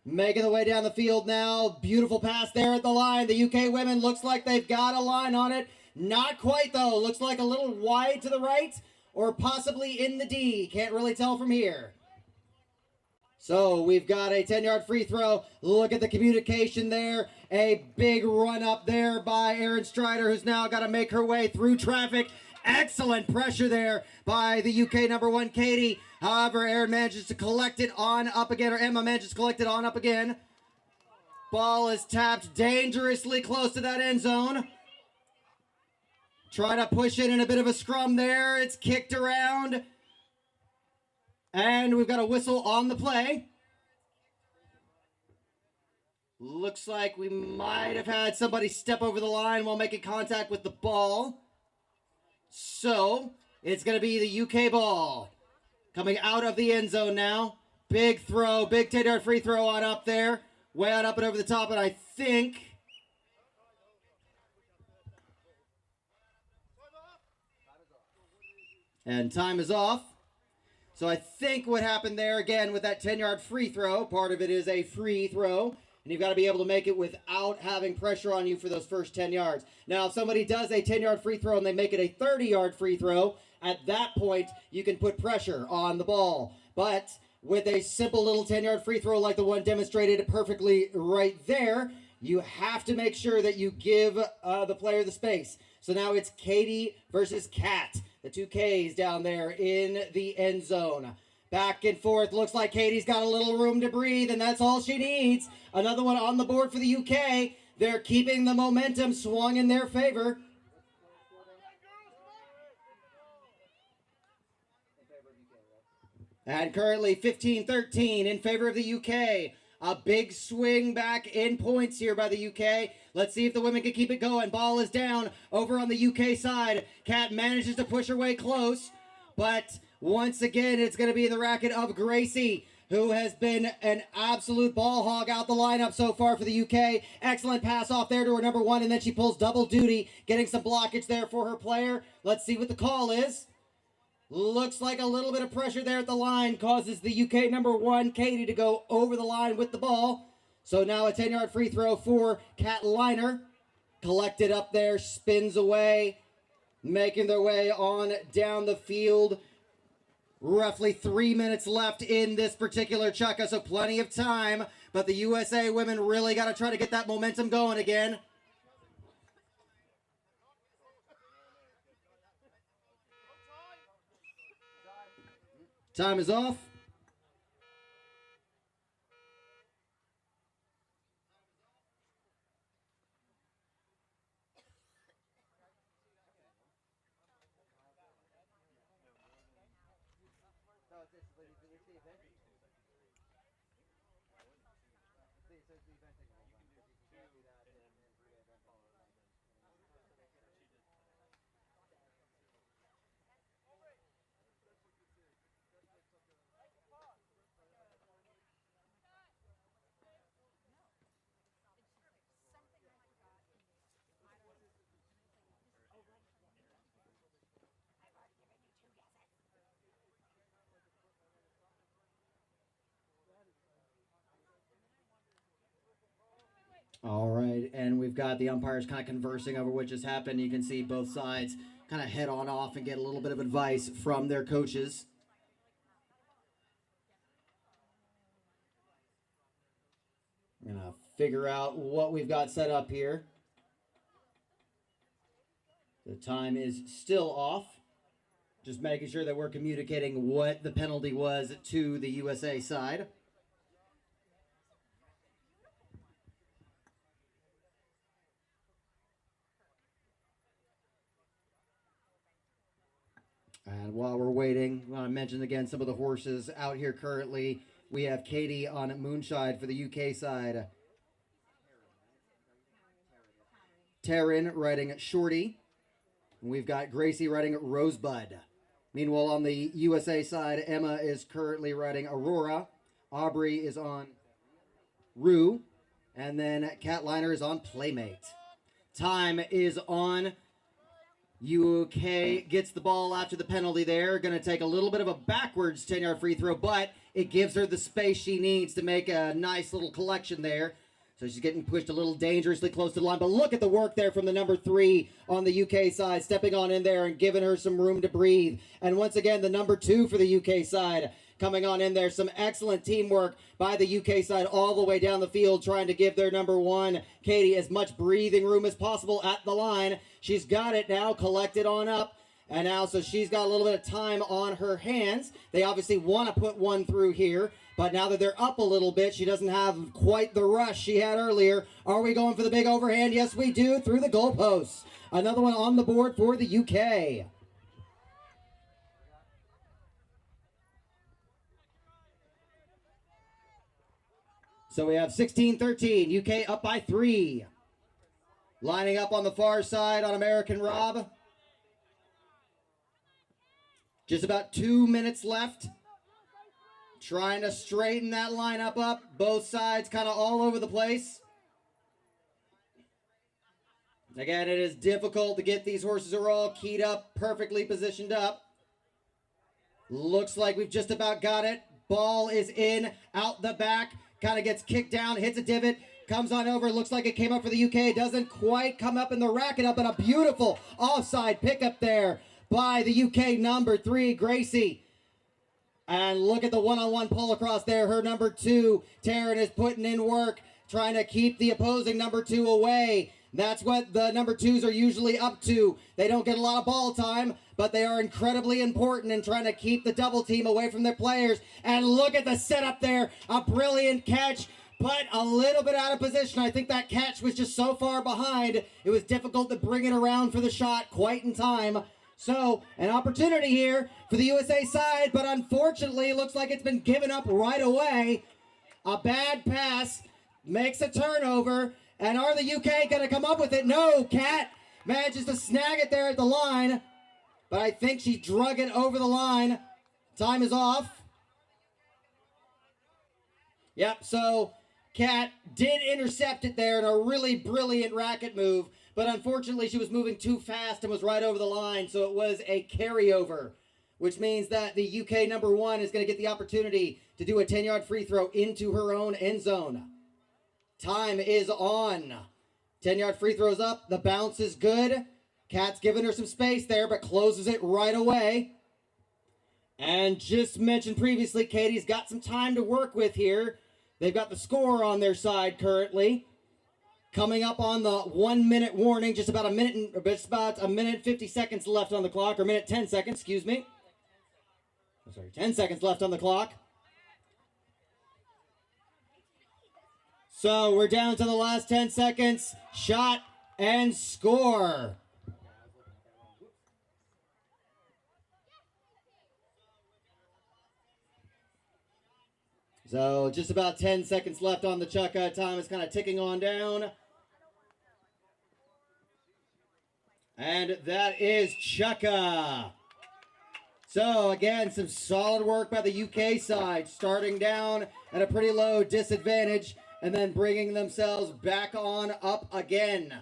Making the way down the field now. Beautiful pass there at the line. The UK women looks like they've got a line on it. Not quite though. Looks like a little wide to the right or possibly in the D. Can't really tell from here. So we've got a 10-yard free throw. Look at the communication there. A big run up there by Erin Strider, who's now got to make her way through traffic. Excellent pressure there by the UK number 1, Katie. However, Erin manages to collect it on up again, or Emma manages to collect it on up again. Ball is tapped dangerously close to that end zone. Try to push it in a bit of a scrum there. It's kicked around. And we've got a whistle on the play. Looks like we might have had somebody step over the line while making contact with the ball. So, it's going to be the UK ball. Coming out of the end zone now. Big throw, big 10-yard free throw on up there. Way on up and over the top, and I think... And time is off. So I think what happened there, again, with that 10-yard free throw, part of it is a free throw, and you've got to be able to make it without having pressure on you for those first 10 yards. Now, if somebody does a 10-yard free throw and they make it a 30-yard free throw, at that point, you can put pressure on the ball. But with a simple little 10-yard free throw like the one demonstrated perfectly right there, you have to make sure that you give the player the space. So now it's Katie versus Kat. The 2 Ks down there in the end zone. Back and forth. Looks like Katie's got a little room to breathe, and that's all she needs. Another one on the board for the UK. They're keeping the momentum swung in their favor. And currently 15-13 in favor of the UK. A big swing back in points here by the UK. Let's see if the women can keep it going. Ball is down over on the UK side. Kat manages to push her way close. But once again, it's going to be in the racket of Gracie, who has been an absolute ball hog out the lineup so far for the UK. Excellent pass off there to her number 1, and then she pulls double duty, getting some blockage there for her player. Let's see what the call is. Looks like a little bit of pressure there at the line causes the UK number 1, Katie, to go over the line with the ball. So now a 10-yard free throw for Cat Liner. Collected up there, spins away, making their way on down the field. Roughly 3 minutes left in this particular chukka, so plenty of time. But the USA women really got to try to get that momentum going again. Time is off. All right, and we've got the umpires kind of conversing over what just happened. You can see both sides kind of head on off and get a little bit of advice from their coaches. We're going to figure out what we've got set up here. The time is still off. Just making sure that we're communicating what the penalty was to the USA side. And while we're waiting, I want to mention again some of the horses out here currently. We have Katie on Moonshine for the UK side. Taryn riding Shorty. And we've got Gracie riding Rosebud. Meanwhile, on the USA side, Emma is currently riding Aurora. Aubrey is on Rue. And then Cat Liner is on Playmate. Time is on. UK gets the ball after the penalty there. Going to take a little bit of a backwards 10-yard free throw, but it gives her the space she needs to make a nice little collection there. So she's getting pushed a little dangerously close to the line. But look at the work there from the number 3 on the UK side, stepping on in there and giving her some room to breathe. And once again, the number 2 for the UK side coming on in there. Some excellent teamwork by the UK side all the way down the field, trying to give their number 1, Katie, as much breathing room as possible at the line. She's got it now, collected on up. And now, so she's got a little bit of time on her hands. They obviously want to put one through here. But now that they're up a little bit, she doesn't have quite the rush she had earlier. Are we going for the big overhand? Yes, we do, through the goalposts. Another one on the board for the UK. So we have 16-13, UK up by 3. Lining up on the far side on American Rob. Just about 2 minutes left. Trying to straighten that lineup up. Both sides kind of all over the place. Again, it is difficult to get these horses are all keyed up, perfectly positioned up. Looks like we've just about got it. Ball is in, out the back. Kind of gets kicked down, hits a divot. Comes on over, looks like it came up for the UK. Doesn't quite come up in the racket up, but a beautiful offside pickup there by the UK number 3, Gracie. And look at the one-on-one pull across there. Her number 2, Taryn, is putting in work, trying to keep the opposing number 2 away. That's what the number 2s are usually up to. They don't get a lot of ball time, but they are incredibly important in trying to keep the double team away from their players. And look at the setup there. A brilliant catch, but a little bit out of position. I think that catch was just so far behind, it was difficult to bring it around for the shot quite in time. So, an opportunity here for the USA side, but unfortunately, it looks like it's been given up right away. A bad pass makes a turnover, and are the UK going to come up with it? No, Cat manages to snag it there at the line, but I think she drug it over the line. Time is off. Yep, so Cat did intercept it there in a really brilliant racket move. But unfortunately, she was moving too fast and was right over the line, so it was a carryover, which means that the UK number 1 is going to get the opportunity to do a 10-yard free throw into her own end zone. Time is on. 10-yard free throw's up. The bounce is good. Cat's giving her some space there, but closes it right away. And just mentioned previously, Katie's got some time to work with here. They've got the score on their side currently. Coming up on the 1 minute warning, just about a minute 50 seconds left on the clock, or minute 10 seconds, excuse me. 10 seconds left on the clock. So we're down to the last 10 seconds. Shot and score. So just about 10 seconds left on the chukka. Time is kind of ticking on down. And that is chukka. So again, some solid work by the UK side, starting down at a pretty low disadvantage and then bringing themselves back on up again.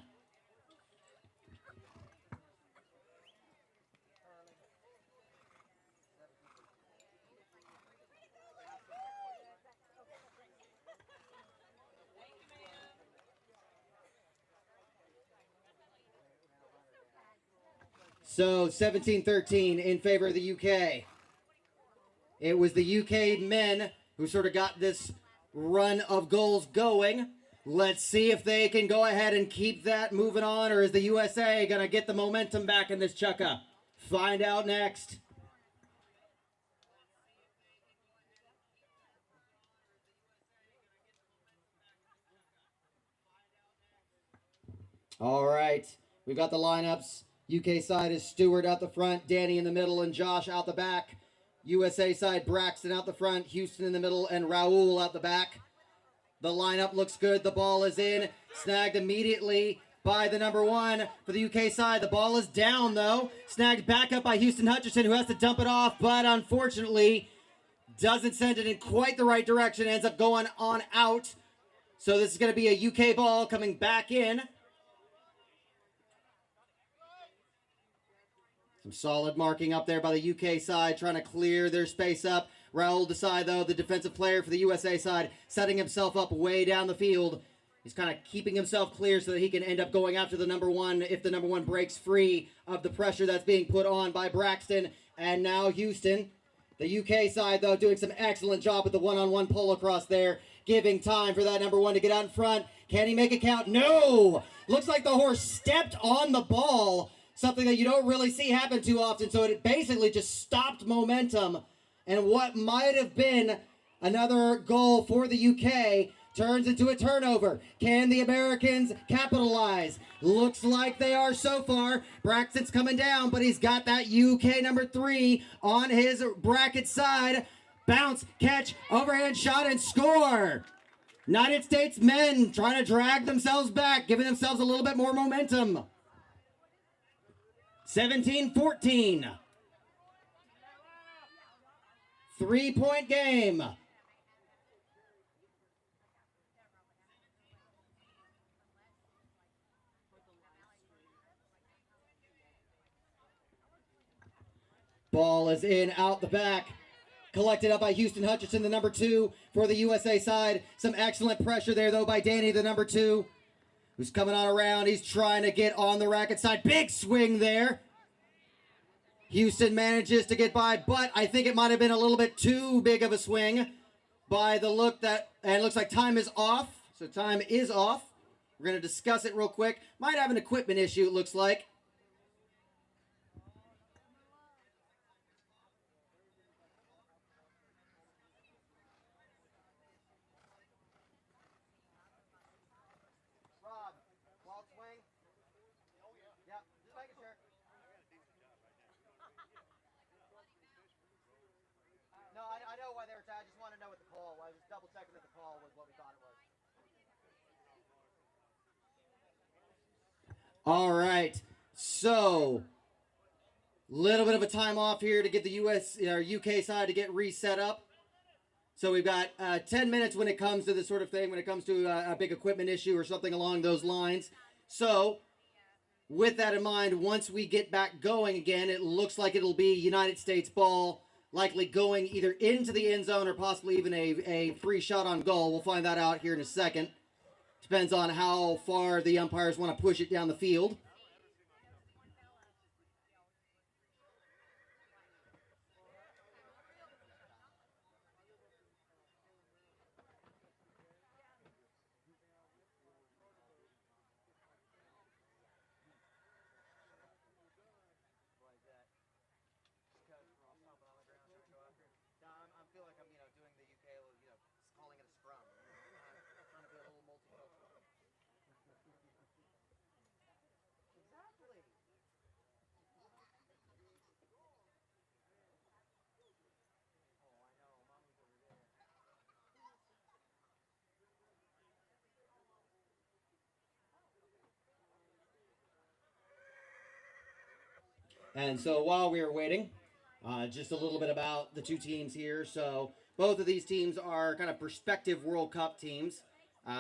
So 17-13 in favor of the UK. It was the UK men who sort of got this run of goals going. Let's see if they can go ahead and keep that moving on, or is the USA going to get the momentum back in this chukka? Find out next. All right, we've got the lineups. UK side is Stewart out the front, Danny in the middle, and Josh out the back. USA side, Braxton out the front, Houston in the middle, and Raul out the back. The lineup looks good. The ball is in, snagged immediately by the number 1 for the UK side. The ball is down, though. Snagged back up by Houston Hutchinson, who has to dump it off, but unfortunately doesn't send it in quite the right direction. Ends up going on out. So this is going to be a UK ball coming back in. Some solid marking up there by the UK side, trying to clear their space up. Raul Desai, though, the defensive player for the USA side, setting himself up way down the field. He's kind of keeping himself clear so that he can end up going after the number 1 if the number 1 breaks free of the pressure that's being put on by Braxton. And now Houston. The UK side, though, doing some excellent job with the one-on-one pull across there, giving time for that number 1 to get out in front. Can he make it count? No! Looks like the horse stepped on the ball. Something that you don't really see happen too often, so it basically just stopped momentum. And what might have been another goal for the UK turns into a turnover. Can the Americans capitalize? Looks like they are so far. Braxton's coming down, but he's got that UK number 3 on his bracket side. Bounce, catch, overhand shot, and score. United States men trying to drag themselves back, giving themselves a little bit more momentum. 17-14. 3-point game. Ball is in, out the back. Collected up by Houston Hutchinson, the number 2 for the USA side. Some excellent pressure there, though, by Danny, the number 2. Who's coming on around. He's trying to get on the racket side. Big swing there. Houston manages to get by, but I think it might have been a little bit too big of a swing by the look that, and it looks like time is off. So time is off. We're going to discuss it real quick. Might have an equipment issue, it looks like. I know why they were tired. I just want to know what the call was. Just double checking that the call was what we thought it was. All right. So, little bit of a time off here to get the UK side to get reset up. So we've got 10 minutes when it comes to this sort of thing, when it comes to a big equipment issue or something along those lines. So, with that in mind, once we get back going again, it looks like it'll be United States ball, likely going either into the end zone or possibly even a free shot on goal. We'll find that out here in a second. Depends on how far the umpires want to push it down the field. And so while we were waiting, just a little bit about the two teams here. So both of these teams are kind of prospective World Cup teams.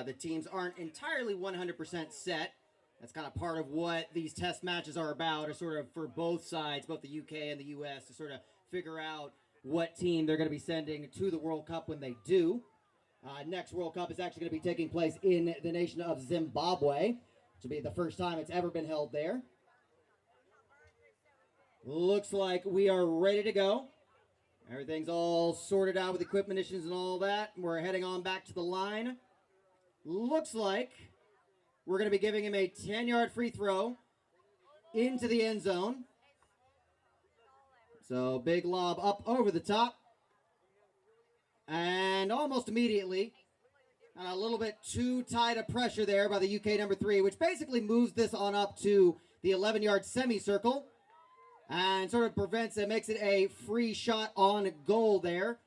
The teams aren't entirely 100% set. That's kind of part of what these test matches are about, are sort of for both sides, both the UK and the US, to sort of figure out what team they're going to be sending to the World Cup when they do. Next World Cup is actually going to be taking place in the nation of Zimbabwe, which will be the first time it's ever been held there. Looks like we are ready to go. Everything's all sorted out with equipment issues and all that. We're heading on back to the line. Looks like we're going to be giving him a 10-yard free throw into the end zone. So big lob up over the top. And almost immediately, a little bit too tight a pressure there by the UK number 3, which basically moves this on up to the 11-yard semicircle and sort of prevents it, makes it a free shot on goal there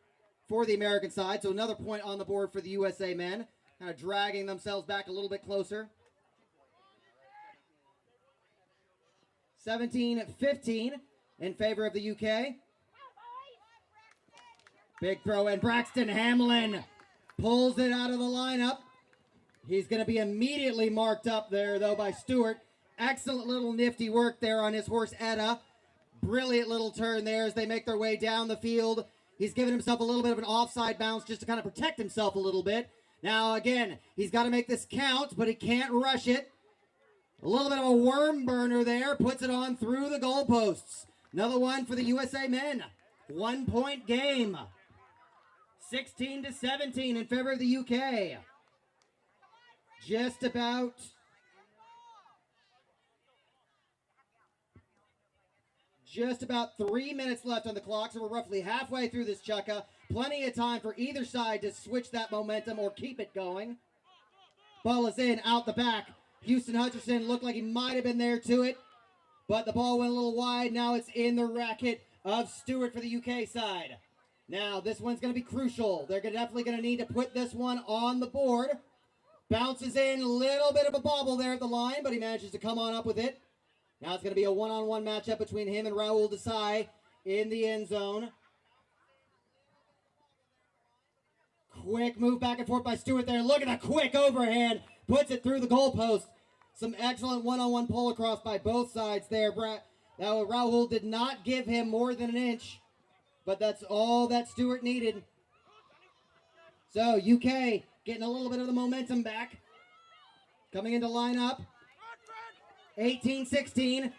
for the American side. So another point on the board for the USA men, kind of dragging themselves back a little bit closer. 17-15 in favor of the UK. Big throw, and Braxton Hamlin pulls it out of the lineup. He's going to be immediately marked up there, though, by Stewart. Excellent little nifty work there on his horse, Etta. Brilliant little turn there as they make their way down the field. He's given himself a little bit of an offside bounce just to kind of protect himself a little bit. Now, again, he's got to make this count, but he can't rush it. A little bit of a worm burner there, puts it on through the goalposts. Another one for the USA men. 1-point game. 16-17 in favor of the UK. Just about Just about 3 minutes left on the clock, so we're roughly halfway through this chukka. Plenty of time for either side to switch that momentum or keep it going. Ball is in, out the back. Houston Hutcherson looked like he might have been there to it, but the ball went a little wide. Now it's in the racket of Stewart for the UK side. Now this one's going to be crucial. They're definitely going to need to put this one on the board. Bounces in, a little bit of a bobble there at the line, but he manages to come on up with it. Now it's going to be a one-on-one matchup between him and Raul Desai in the end zone. Quick move back and forth by Stewart there. Look at the quick overhand. Puts it through the goalpost. Some excellent one-on-one pull across by both sides there. Now Raul did not give him more than an inch, but that's all that Stewart needed. So UK getting a little bit of the momentum back. Coming into lineup. 18-16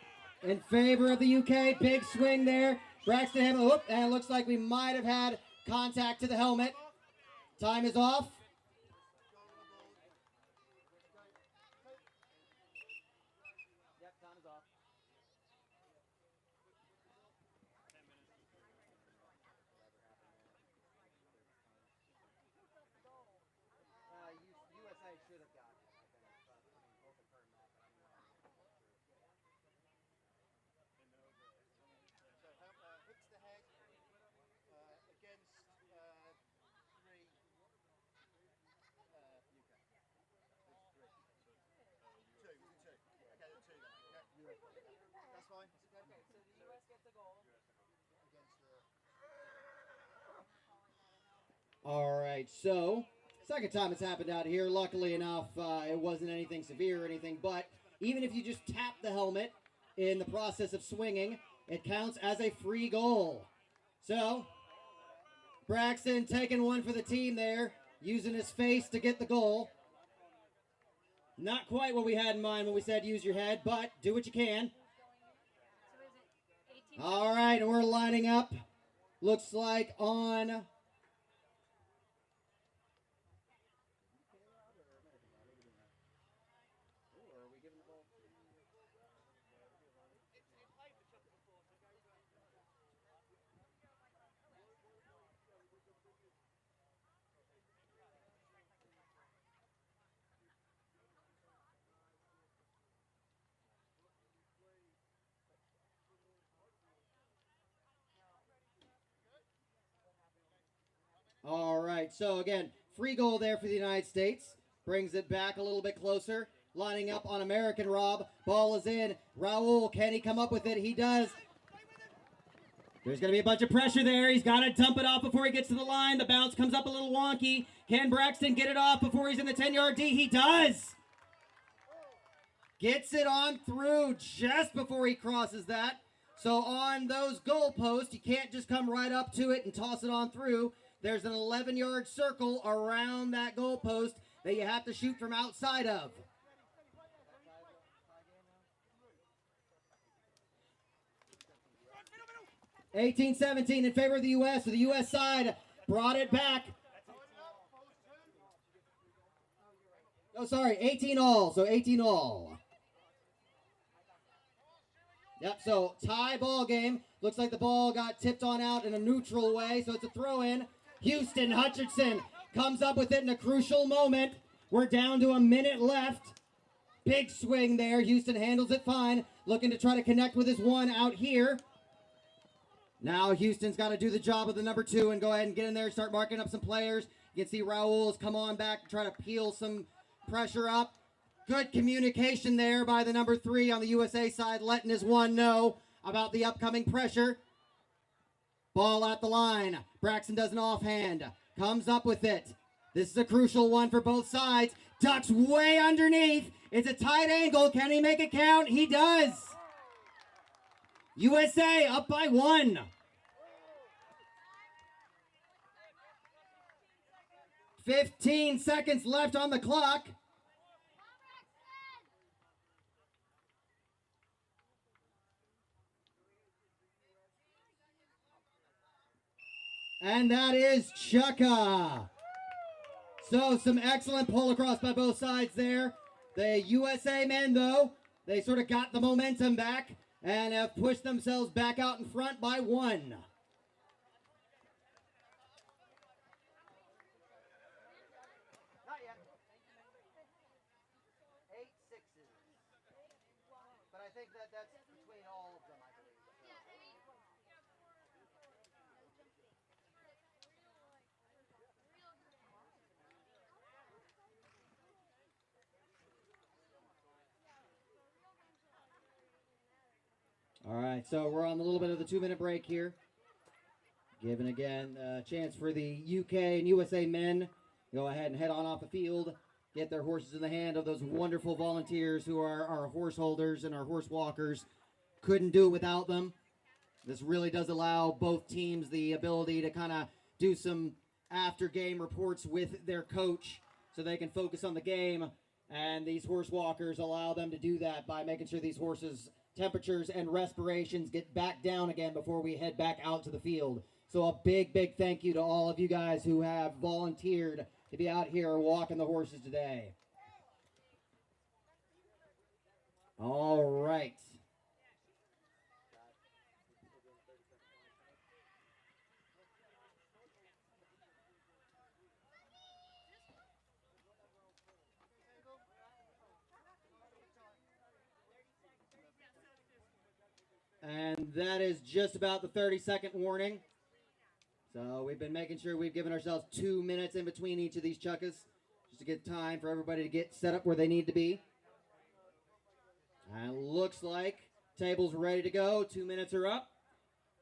in favor of the UK. Big swing there. Braxton Hamlin, and it looks like we might have had contact to the helmet. Time is off. Yep, time is off. USA should have gotten it, I think, but I mean, both have turned off. So hits the head against 3 UK. Two. Okay, the 2 then. Yeah. That's fine. Okay, so the US gets a goal. Against the... All right, so second time it's happened out here. Luckily enough, it wasn't anything severe or anything, but even if you just tap the helmet in the process of swinging, it counts as a free goal. So, Braxton taking one for the team there, using his face to get the goal. Not quite what we had in mind when we said use your head, but do what you can. So is it 18? All right, and we're lining up. Looks like on... All right, so again, free goal there for the United States. Brings it back a little bit closer. Lining up on American Rob. Ball is in. Raul, can he come up with it? He does. There's going to be a bunch of pressure there. He's got to dump it off before he gets to the line. The bounce comes up a little wonky. Can Braxton get it off before he's in the 10-yard D? He does. Gets it on through just before he crosses that. So on those goalposts, you can't just come right up to it and toss it on through. There's an 11-yard circle around that goalpost that you have to shoot from outside of. 18-17 in favor of the U.S. So the U.S. side brought it back. Oh, sorry, 18 all. So 18 all. Yep, so tie ball game. Looks like the ball got tipped on out in a neutral way, so it's a throw in. Houston Hutchinson comes up with it in a crucial moment. We're down to a minute left. Big swing there. Houston handles it fine. Looking to try to connect with his one out here. Now Houston's got to do the job of the number 2 and go ahead and get in there and start marking up some players. You can see Raul's come on back and try to peel some pressure up. Good communication there by the number 3 on the USA side, letting his one know about the upcoming pressure. Ball at the line. Braxton does an offhand. Comes up with it. This is a crucial one for both sides. Ducks way underneath. It's a tight angle. Can he make it count? He does. USA up by 1. "15 seconds left on the clock. And that is chukka. So some excellent pull across by both sides there. The USA men, though, they sort of got the momentum back and have pushed themselves back out in front by 1. Not yet. 8 sixes. But I think that's between all of them, I believe. All right, so we're on a little bit of the 2-minute break here. Giving again a chance for the UK and USA men go ahead and head on off the field, get their horses in the hand of those wonderful volunteers who are our horse holders and our horse walkers. Couldn't do it without them. This really does allow both teams the ability to kind of do some after game reports with their coach so they can focus on the game. And these horse walkers allow them to do that by making sure these horses' temperatures and respirations get back down again before we head back out to the field. So a big, big thank you to all of you guys who have volunteered to be out here walking the horses today. All right. And that is just about the 30-second warning. So we've been making sure we've given ourselves 2 minutes in between each of these chukkas, just to get time for everybody to get set up where they need to be. And looks like table's ready to go. 2 minutes are up.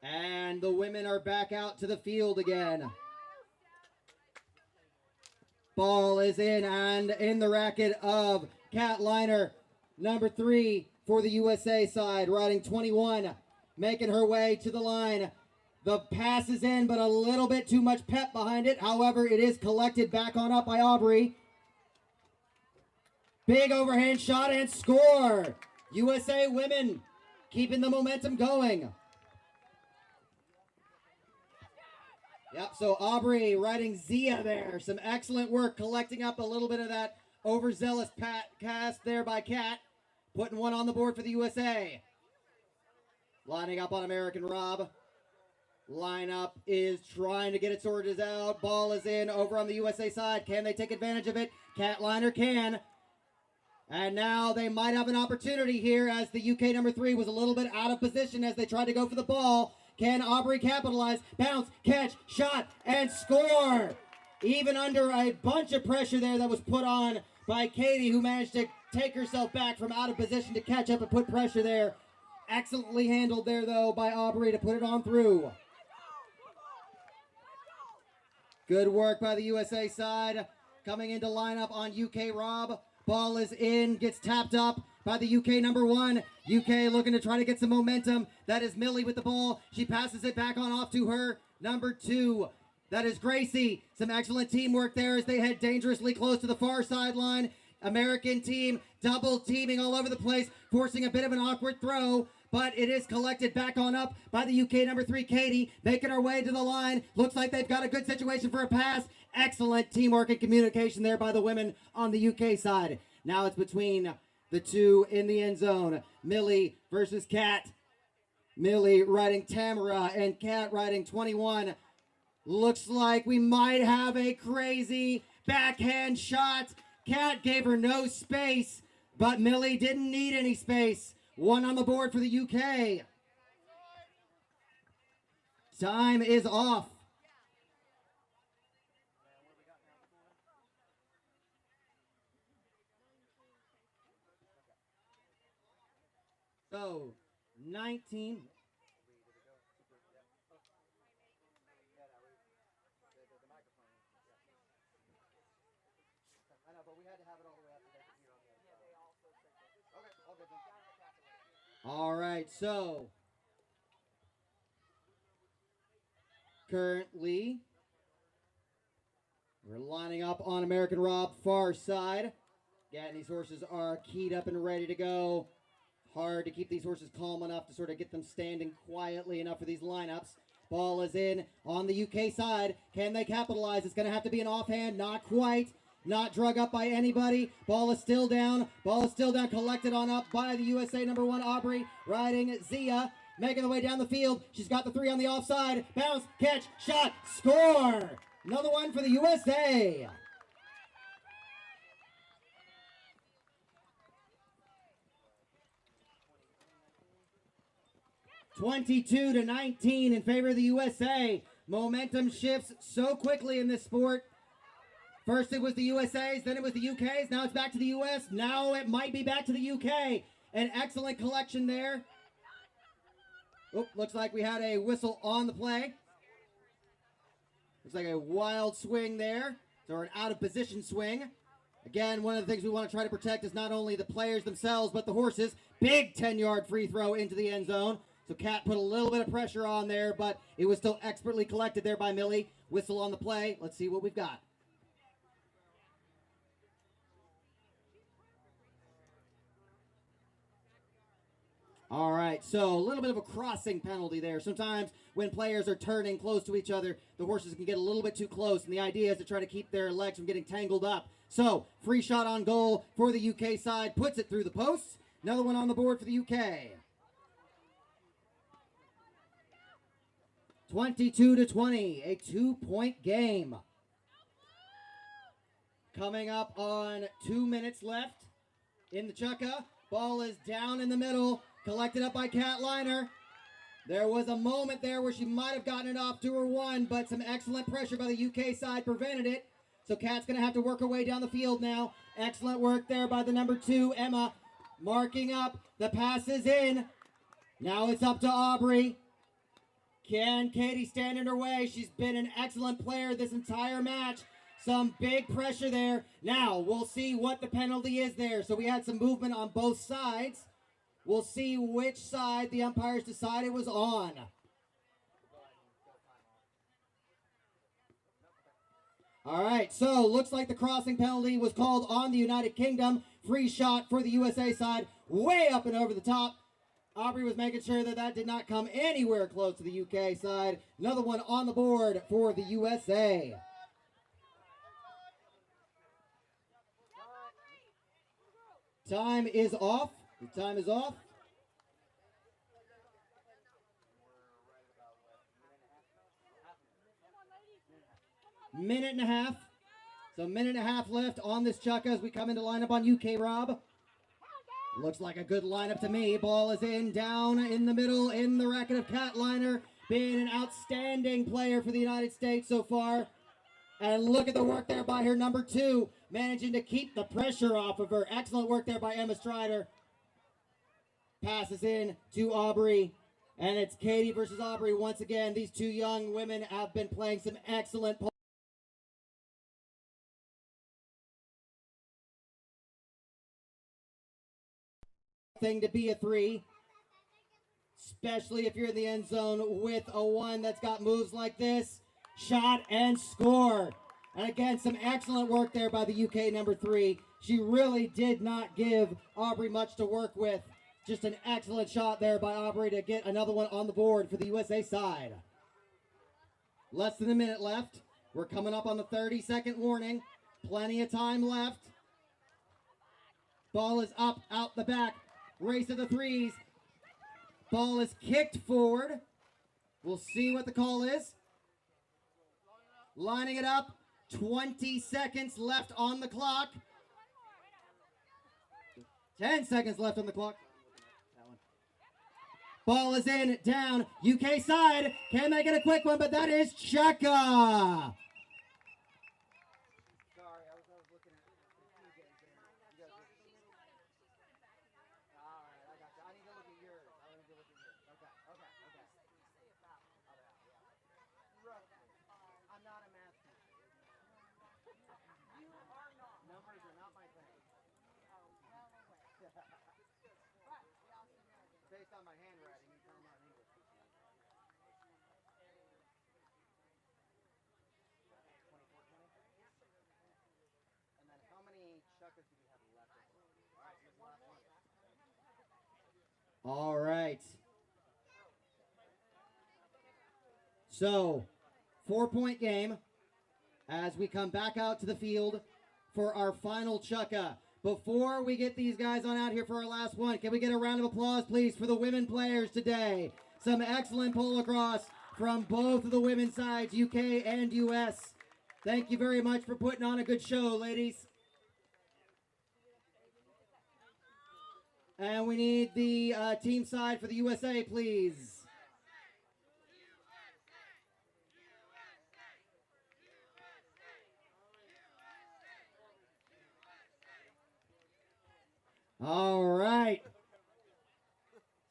And the women are back out to the field again. Ball is in and in the racket of Kat Liner, number 3 for the USA side, riding 21, making her way to the line. The pass is in, but a little bit too much pep behind it. However, it is collected back on up by Aubrey. Big overhand shot and score. USA women keeping the momentum going. Yep, so Aubrey riding Zia there. Some excellent work collecting up a little bit of that overzealous cast there by Kat. Putting one on the board for the USA. Lining up on American Rob. Lineup is trying to get it sorted out. Ball is in over on the USA side. Can they take advantage of it? Kat Liner can. And now they might have an opportunity here as the UK number 3 was a little bit out of position as they tried to go for the ball. Can Aubrey capitalize? Bounce, catch, shot, and score. Even under a bunch of pressure there that was put on by Katie, who managed to take herself back from out of position to catch up and put pressure there. Excellently handled there, though, by Aubrey to put it on through. Good work by the USA side. Coming into lineup on UK Rob. Ball is in, gets tapped up by the UK number 1. UK looking to try to get some momentum. That is Millie with the ball. She passes it back on off to her number 2. That is Gracie. Some excellent teamwork there as they head dangerously close to the far sideline. American team double teaming all over the place, forcing a bit of an awkward throw, but it is collected back on up by the UK number 3, Katie, making her way to the line. Looks like they've got a good situation for a pass. Excellent teamwork and communication there by the women on the UK side. Now it's between the two in the end zone. Millie versus Kat. Millie riding Tamara and Kat riding 21. Looks like we might have a crazy backhand shot. Kat gave her no space, but Millie didn't need any space. One on the board for the UK. Time is off. So, 19. I know, but we had to have it all the way up to that computer on the other side. Okay, all good then. All right, so currently we're lining up on American Rob far side. Again, these horses are keyed up and ready to go. Hard to keep these horses calm enough to sort of get them standing quietly enough for these lineups. Ball is in on the UK side. Can they capitalize? It's going to have to be an offhand. Not quite. Not drug up by anybody. Ball is still down. Ball is still down. Collected on up by the USA number 1, Aubrey, riding Zia. Making the way down the field. She's got the 3 on the offside. Bounce, catch, shot, score. Another one for the USA. (22-19) in favor of the USA. Momentum shifts so quickly in this sport. First it was the USA's, then it was the UK's, now it's back to the US, now it might be back to the UK. An excellent collection there. Oh, looks like we had a whistle on the play. Looks like a wild swing there, or an out of position swing. Again, one of the things we want to try to protect is not only the players themselves, but the horses. Big 10-yard free throw into the end zone. So Kat put a little bit of pressure on there, but it was still expertly collected there by Millie. Whistle on the play. Let's see what we've got. All right, so a little bit of a crossing penalty there. Sometimes when players are turning close to each other, the horses can get a little bit too close, and the idea is to try to keep their legs from getting tangled up. So, free shot on goal for the UK side, puts it through the posts. Another one on the board for the UK. 22-20, a 2-point game. Coming up on 2 minutes left in the chukka. Ball is down in the middle, collected up by Kat Liner. There was a moment there where she might have gotten it off to her 1, but some excellent pressure by the UK side prevented it. So Kat's going to have to work her way down the field now. Excellent work there by the number 2, Emma. Marking up, the pass is in. Now it's up to Aubrey. Can Katie stand in her way? She's been an excellent player this entire match. Some big pressure there. Now, we'll see what the penalty is there. So we had some movement on both sides. We'll see which side the umpires decided was on. All right, so looks like the crossing penalty was called on the United Kingdom. Free shot for the USA side, way up and over the top. Aubrey was making sure that that did not come anywhere close to the UK side. Another one on the board for the USA. Time is off. The time is off. Minute and a half. So a minute and a half left on this chukka as we come into lineup on UK, Rob. Looks like a good lineup to me. Ball is in, down in the middle, in the racket of Kat Liner, being an outstanding player for the United States so far. And look at the work there by her number 2, managing to keep the pressure off of her. Excellent work there by Emma Strider. Passes in to Aubrey, and it's Katie versus Aubrey once again. These two young women have been playing some excellent thing to be a 3, especially if you're in the end zone with a 1 that's got moves like this. Shot and score. And again, some excellent work there by the UK number 3. She really did not give Aubrey much to work with. Just an excellent shot there by Aubrey to get another one on the board for the USA side. Less than a minute left. We're coming up on the 30-second warning. Plenty of time left. Ball is up, out the back. Race to the threes. Ball is kicked forward. We'll see what the call is. Lining it up. 20 seconds left on the clock. 10 seconds left on the clock. Ball is in, down, UK side. Can they get a quick one? But that is chukka. Sorry, I was looking at the two games there. You guys all right, I got you. I need to look at yours. Okay. I'm not a math teacher. You are not. Numbers are not my thing. Based on my handwriting, you tell me I'm English. And then how many chukkas do we have left? All right, here's the last one. All right. So, 4-point game as we come back out to the field for our final chukka. Before we get these guys on out here for our last one, can we get a round of applause, please, for the women players today? Some excellent pole across from both of the women's sides, UK and US. Thank you very much for putting on a good show, ladies. And we need the team side for the USA, please. All right.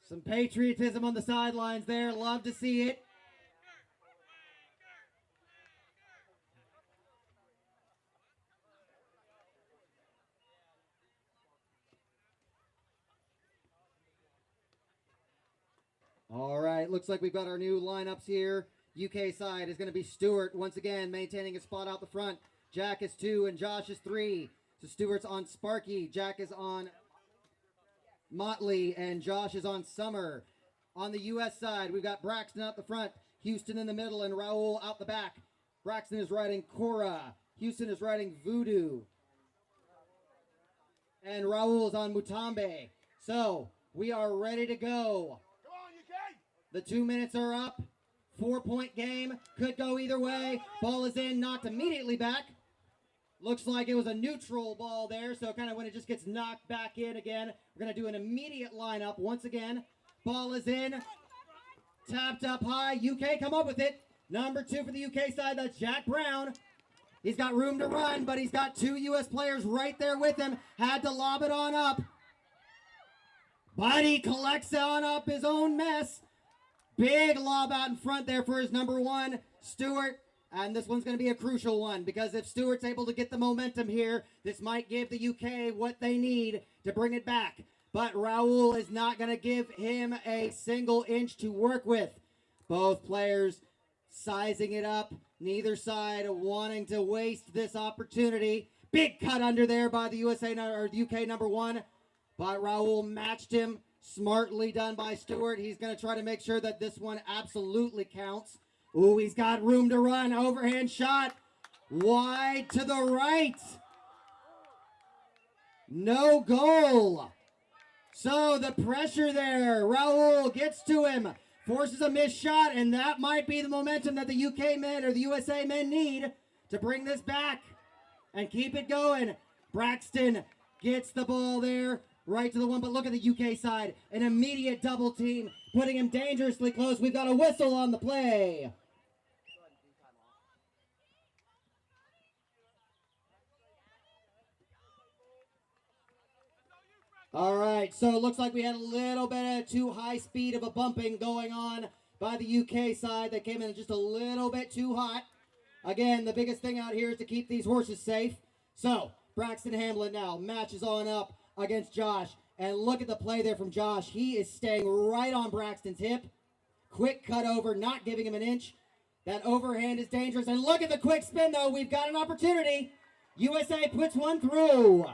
Some patriotism on the sidelines there. Love to see it. All right. Looks like we've got our new lineups here. UK side is going to be Stewart once again maintaining a spot out the front. Jack is 2 and Josh is 3. So Stewart's on Sparky. Jack is on Motley, and Josh is on Summer. On the U.S. side, we've got Braxton out the front, Houston in the middle, and Raul out the back. Braxton is riding Cora. Houston is riding Voodoo. And Raul is on Mutambe. So, we are ready to go. Come on, UK! The 2 minutes are up. 4-point game. Could go either way. Ball is in, knocked immediately back. Looks like it was a neutral ball there, so kind of when it just gets knocked back in again, we're going to do an immediate lineup once again. Ball is in. Tapped up high. UK come up with it. Number 2 for the UK side, that's Jack Brown. He's got room to run, but he's got 2 US players right there with him. Had to lob it on up. But he collects on up his own mess. Big lob out in front there for his number 1, Stewart. And this one's going to be a crucial one because if Stewart's able to get the momentum here, this might give the UK what they need to bring it back. But Raul is not going to give him a single inch to work with. Both players sizing it up, neither side wanting to waste this opportunity. Big cut under there by the USA or the UK number 1. But Raul matched him. Smartly done by Stewart. He's going to try to make sure that this one absolutely counts. Ooh, he's got room to run. Overhand shot. Wide to the right. No goal. So the pressure there. Raul gets to him. Forces a missed shot, and that might be the momentum that the UK men or the USA men need to bring this back and keep it going. Braxton gets the ball there. Right to the one, but look at the UK side. An immediate double team, putting him dangerously close. We've got a whistle on the play. All right, so it looks like we had a little bit of too high speed of a bumping going on by the UK side. That came in just a little bit too hot. Again, the biggest thing out here is to keep these horses safe. So, Braxton Hamlin now matches on up against Josh. And look at the play there from Josh. He is staying right on Braxton's hip. Quick cut over, not giving him an inch. That overhand is dangerous. And look at the quick spin, though. We've got an opportunity. USA puts one through.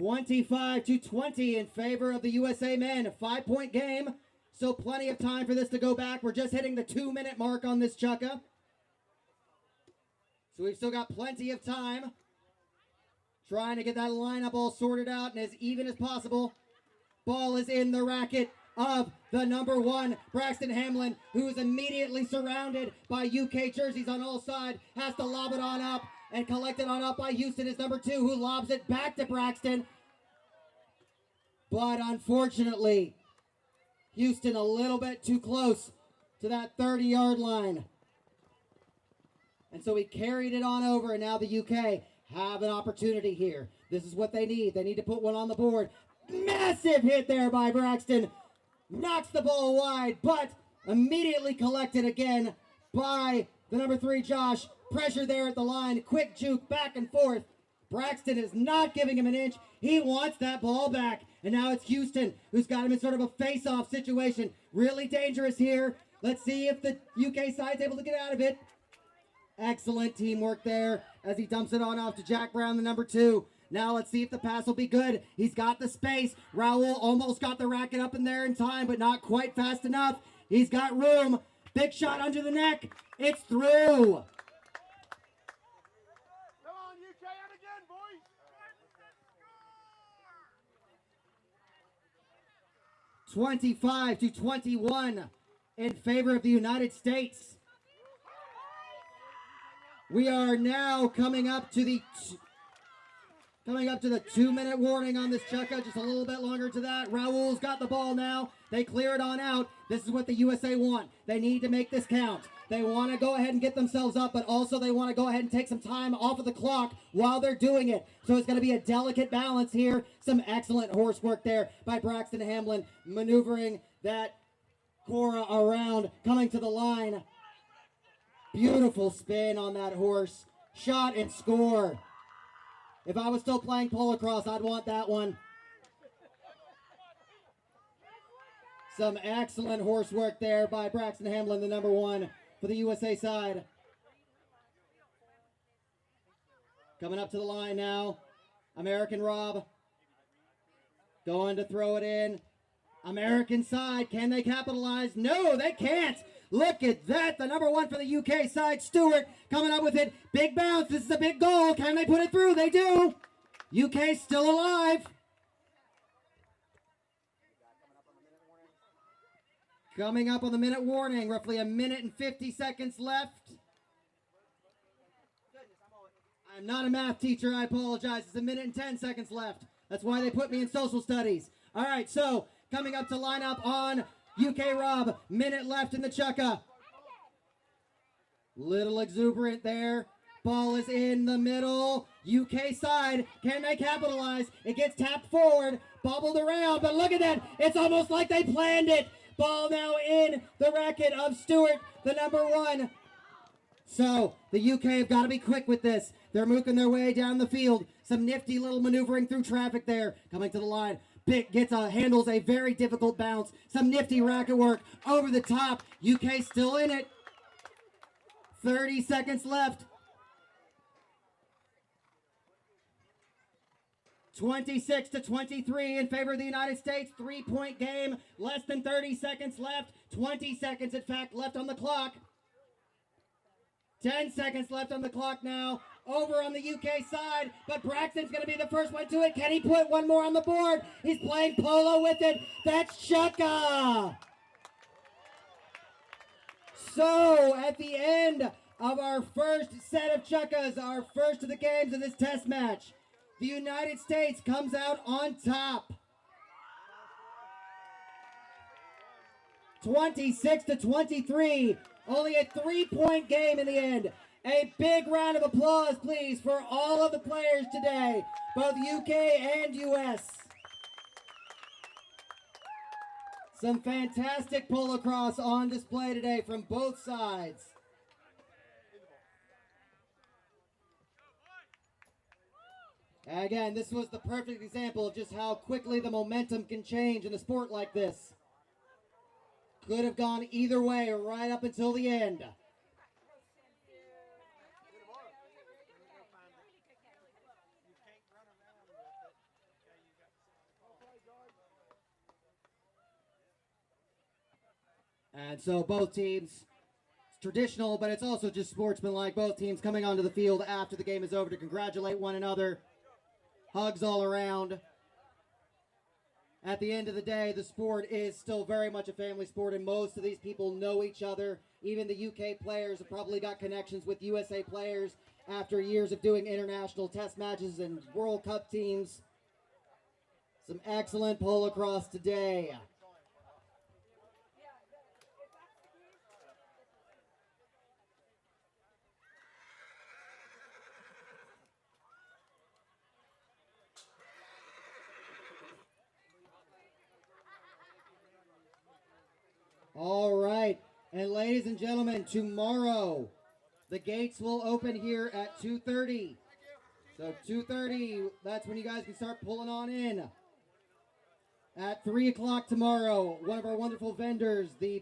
25-20 in favor of the USA men. A 5-point game, so plenty of time for this to go back. We're just hitting the 2-minute mark on this chukka. So we've still got plenty of time. Trying to get that lineup all sorted out and as even as possible. Ball is in the racket of the number 1, Braxton Hamlin, who is immediately surrounded by UK jerseys on all sides. Has to lob it on up and collect it on up by Houston, is number 2, who lobs it back to Braxton. But unfortunately, Houston a little bit too close to that 30-yard line. And so he carried it on over, and now the UK have an opportunity here. This is what they need. They need to put one on the board. Massive hit there by Braxton. Knocks the ball wide, but immediately collected again by the number 3, Josh. Pressure there at the line. Quick juke back and forth. Braxton is not giving him an inch. He wants that ball back. And now it's Houston who's got him in sort of a face-off situation. Really dangerous here. Let's see if the UK side's able to get out of it. Excellent teamwork there as he dumps it on off to Jack Brown, the number 2. Now let's see if the pass will be good. He's got the space. Raul almost got the racket up in there in time, but not quite fast enough. He's got room. Big shot under the neck. It's through. Come on, UK, out again, boys. 25-21 in favor of the United States. We are now coming up to the 2-minute warning on this chukka. Just a little bit longer to that. Raul's got the ball now. They clear it on out. This is what the USA want. They need to make this count. They want to go ahead and get themselves up, but also they want to go ahead and take some time off of the clock while they're doing it. So it's going to be a delicate balance here. Some excellent horse work there by Braxton Hamlin, maneuvering that Cora around, coming to the line. Beautiful spin on that horse. Shot and score. If I was still playing polocrosse, I'd want that one. Some excellent horse work there by Braxton Hamlin, the number 1 for the USA side. Coming up to the line now. American Rob. Going to throw it in. American side. Can they capitalize? No, they can't. Look at that. The number 1 for the UK side, Stewart, coming up with it. Big bounce. This is a big goal. Can they put it through? They do. UK still alive. Coming up on the minute warning. Roughly a minute and 50 seconds left. I'm not a math teacher. I apologize. It's a minute and 10 seconds left. That's why they put me in social studies. All right, so coming up to line up on UK Rob, minute left in the chukka. Little exuberant there. Ball is in the middle. UK side, can they capitalize? It gets tapped forward, bobbled around, but look at that. It's almost like they planned it. Ball now in the racket of Stewart, the number 1. So the UK have got to be quick with this. They're mooking their way down the field. Some nifty little maneuvering through traffic there. Coming to the line. Pick handles a very difficult bounce. Some nifty racket work over the top. UK still in it. 30 seconds left. 26-23 in favor of the United States. 3-point game. Less than 30 seconds left. 20 seconds, in fact, left on the clock. 10 seconds left on the clock now. Over on the UK side, but Braxton's going to be the first one to it. Can he put one more on the board? He's playing polo with it. That's chukka. So at the end of our first set of chukkas, our first of the games of this test match, the United States comes out on top. 26-23. Only a 3-point game in the end. A big round of applause, please, for all of the players today, both UK and US. Some fantastic polocrosse on display today from both sides. Again, this was the perfect example of just how quickly the momentum can change in a sport like this. Could have gone either way right up until the end. And so both teams, it's traditional, but it's also just sportsmanlike. Both teams coming onto the field after the game is over to congratulate one another. Hugs all around. At the end of the day, the sport is still very much a family sport, and most of these people know each other. Even the UK players have probably got connections with USA players after years of doing international test matches and World Cup teams. Some excellent pole across today. All right, and ladies and gentlemen, tomorrow the gates will open here at 2:30. So 2:30, that's when you guys can start pulling on in. At 3 o'clock tomorrow, one of our wonderful vendors, the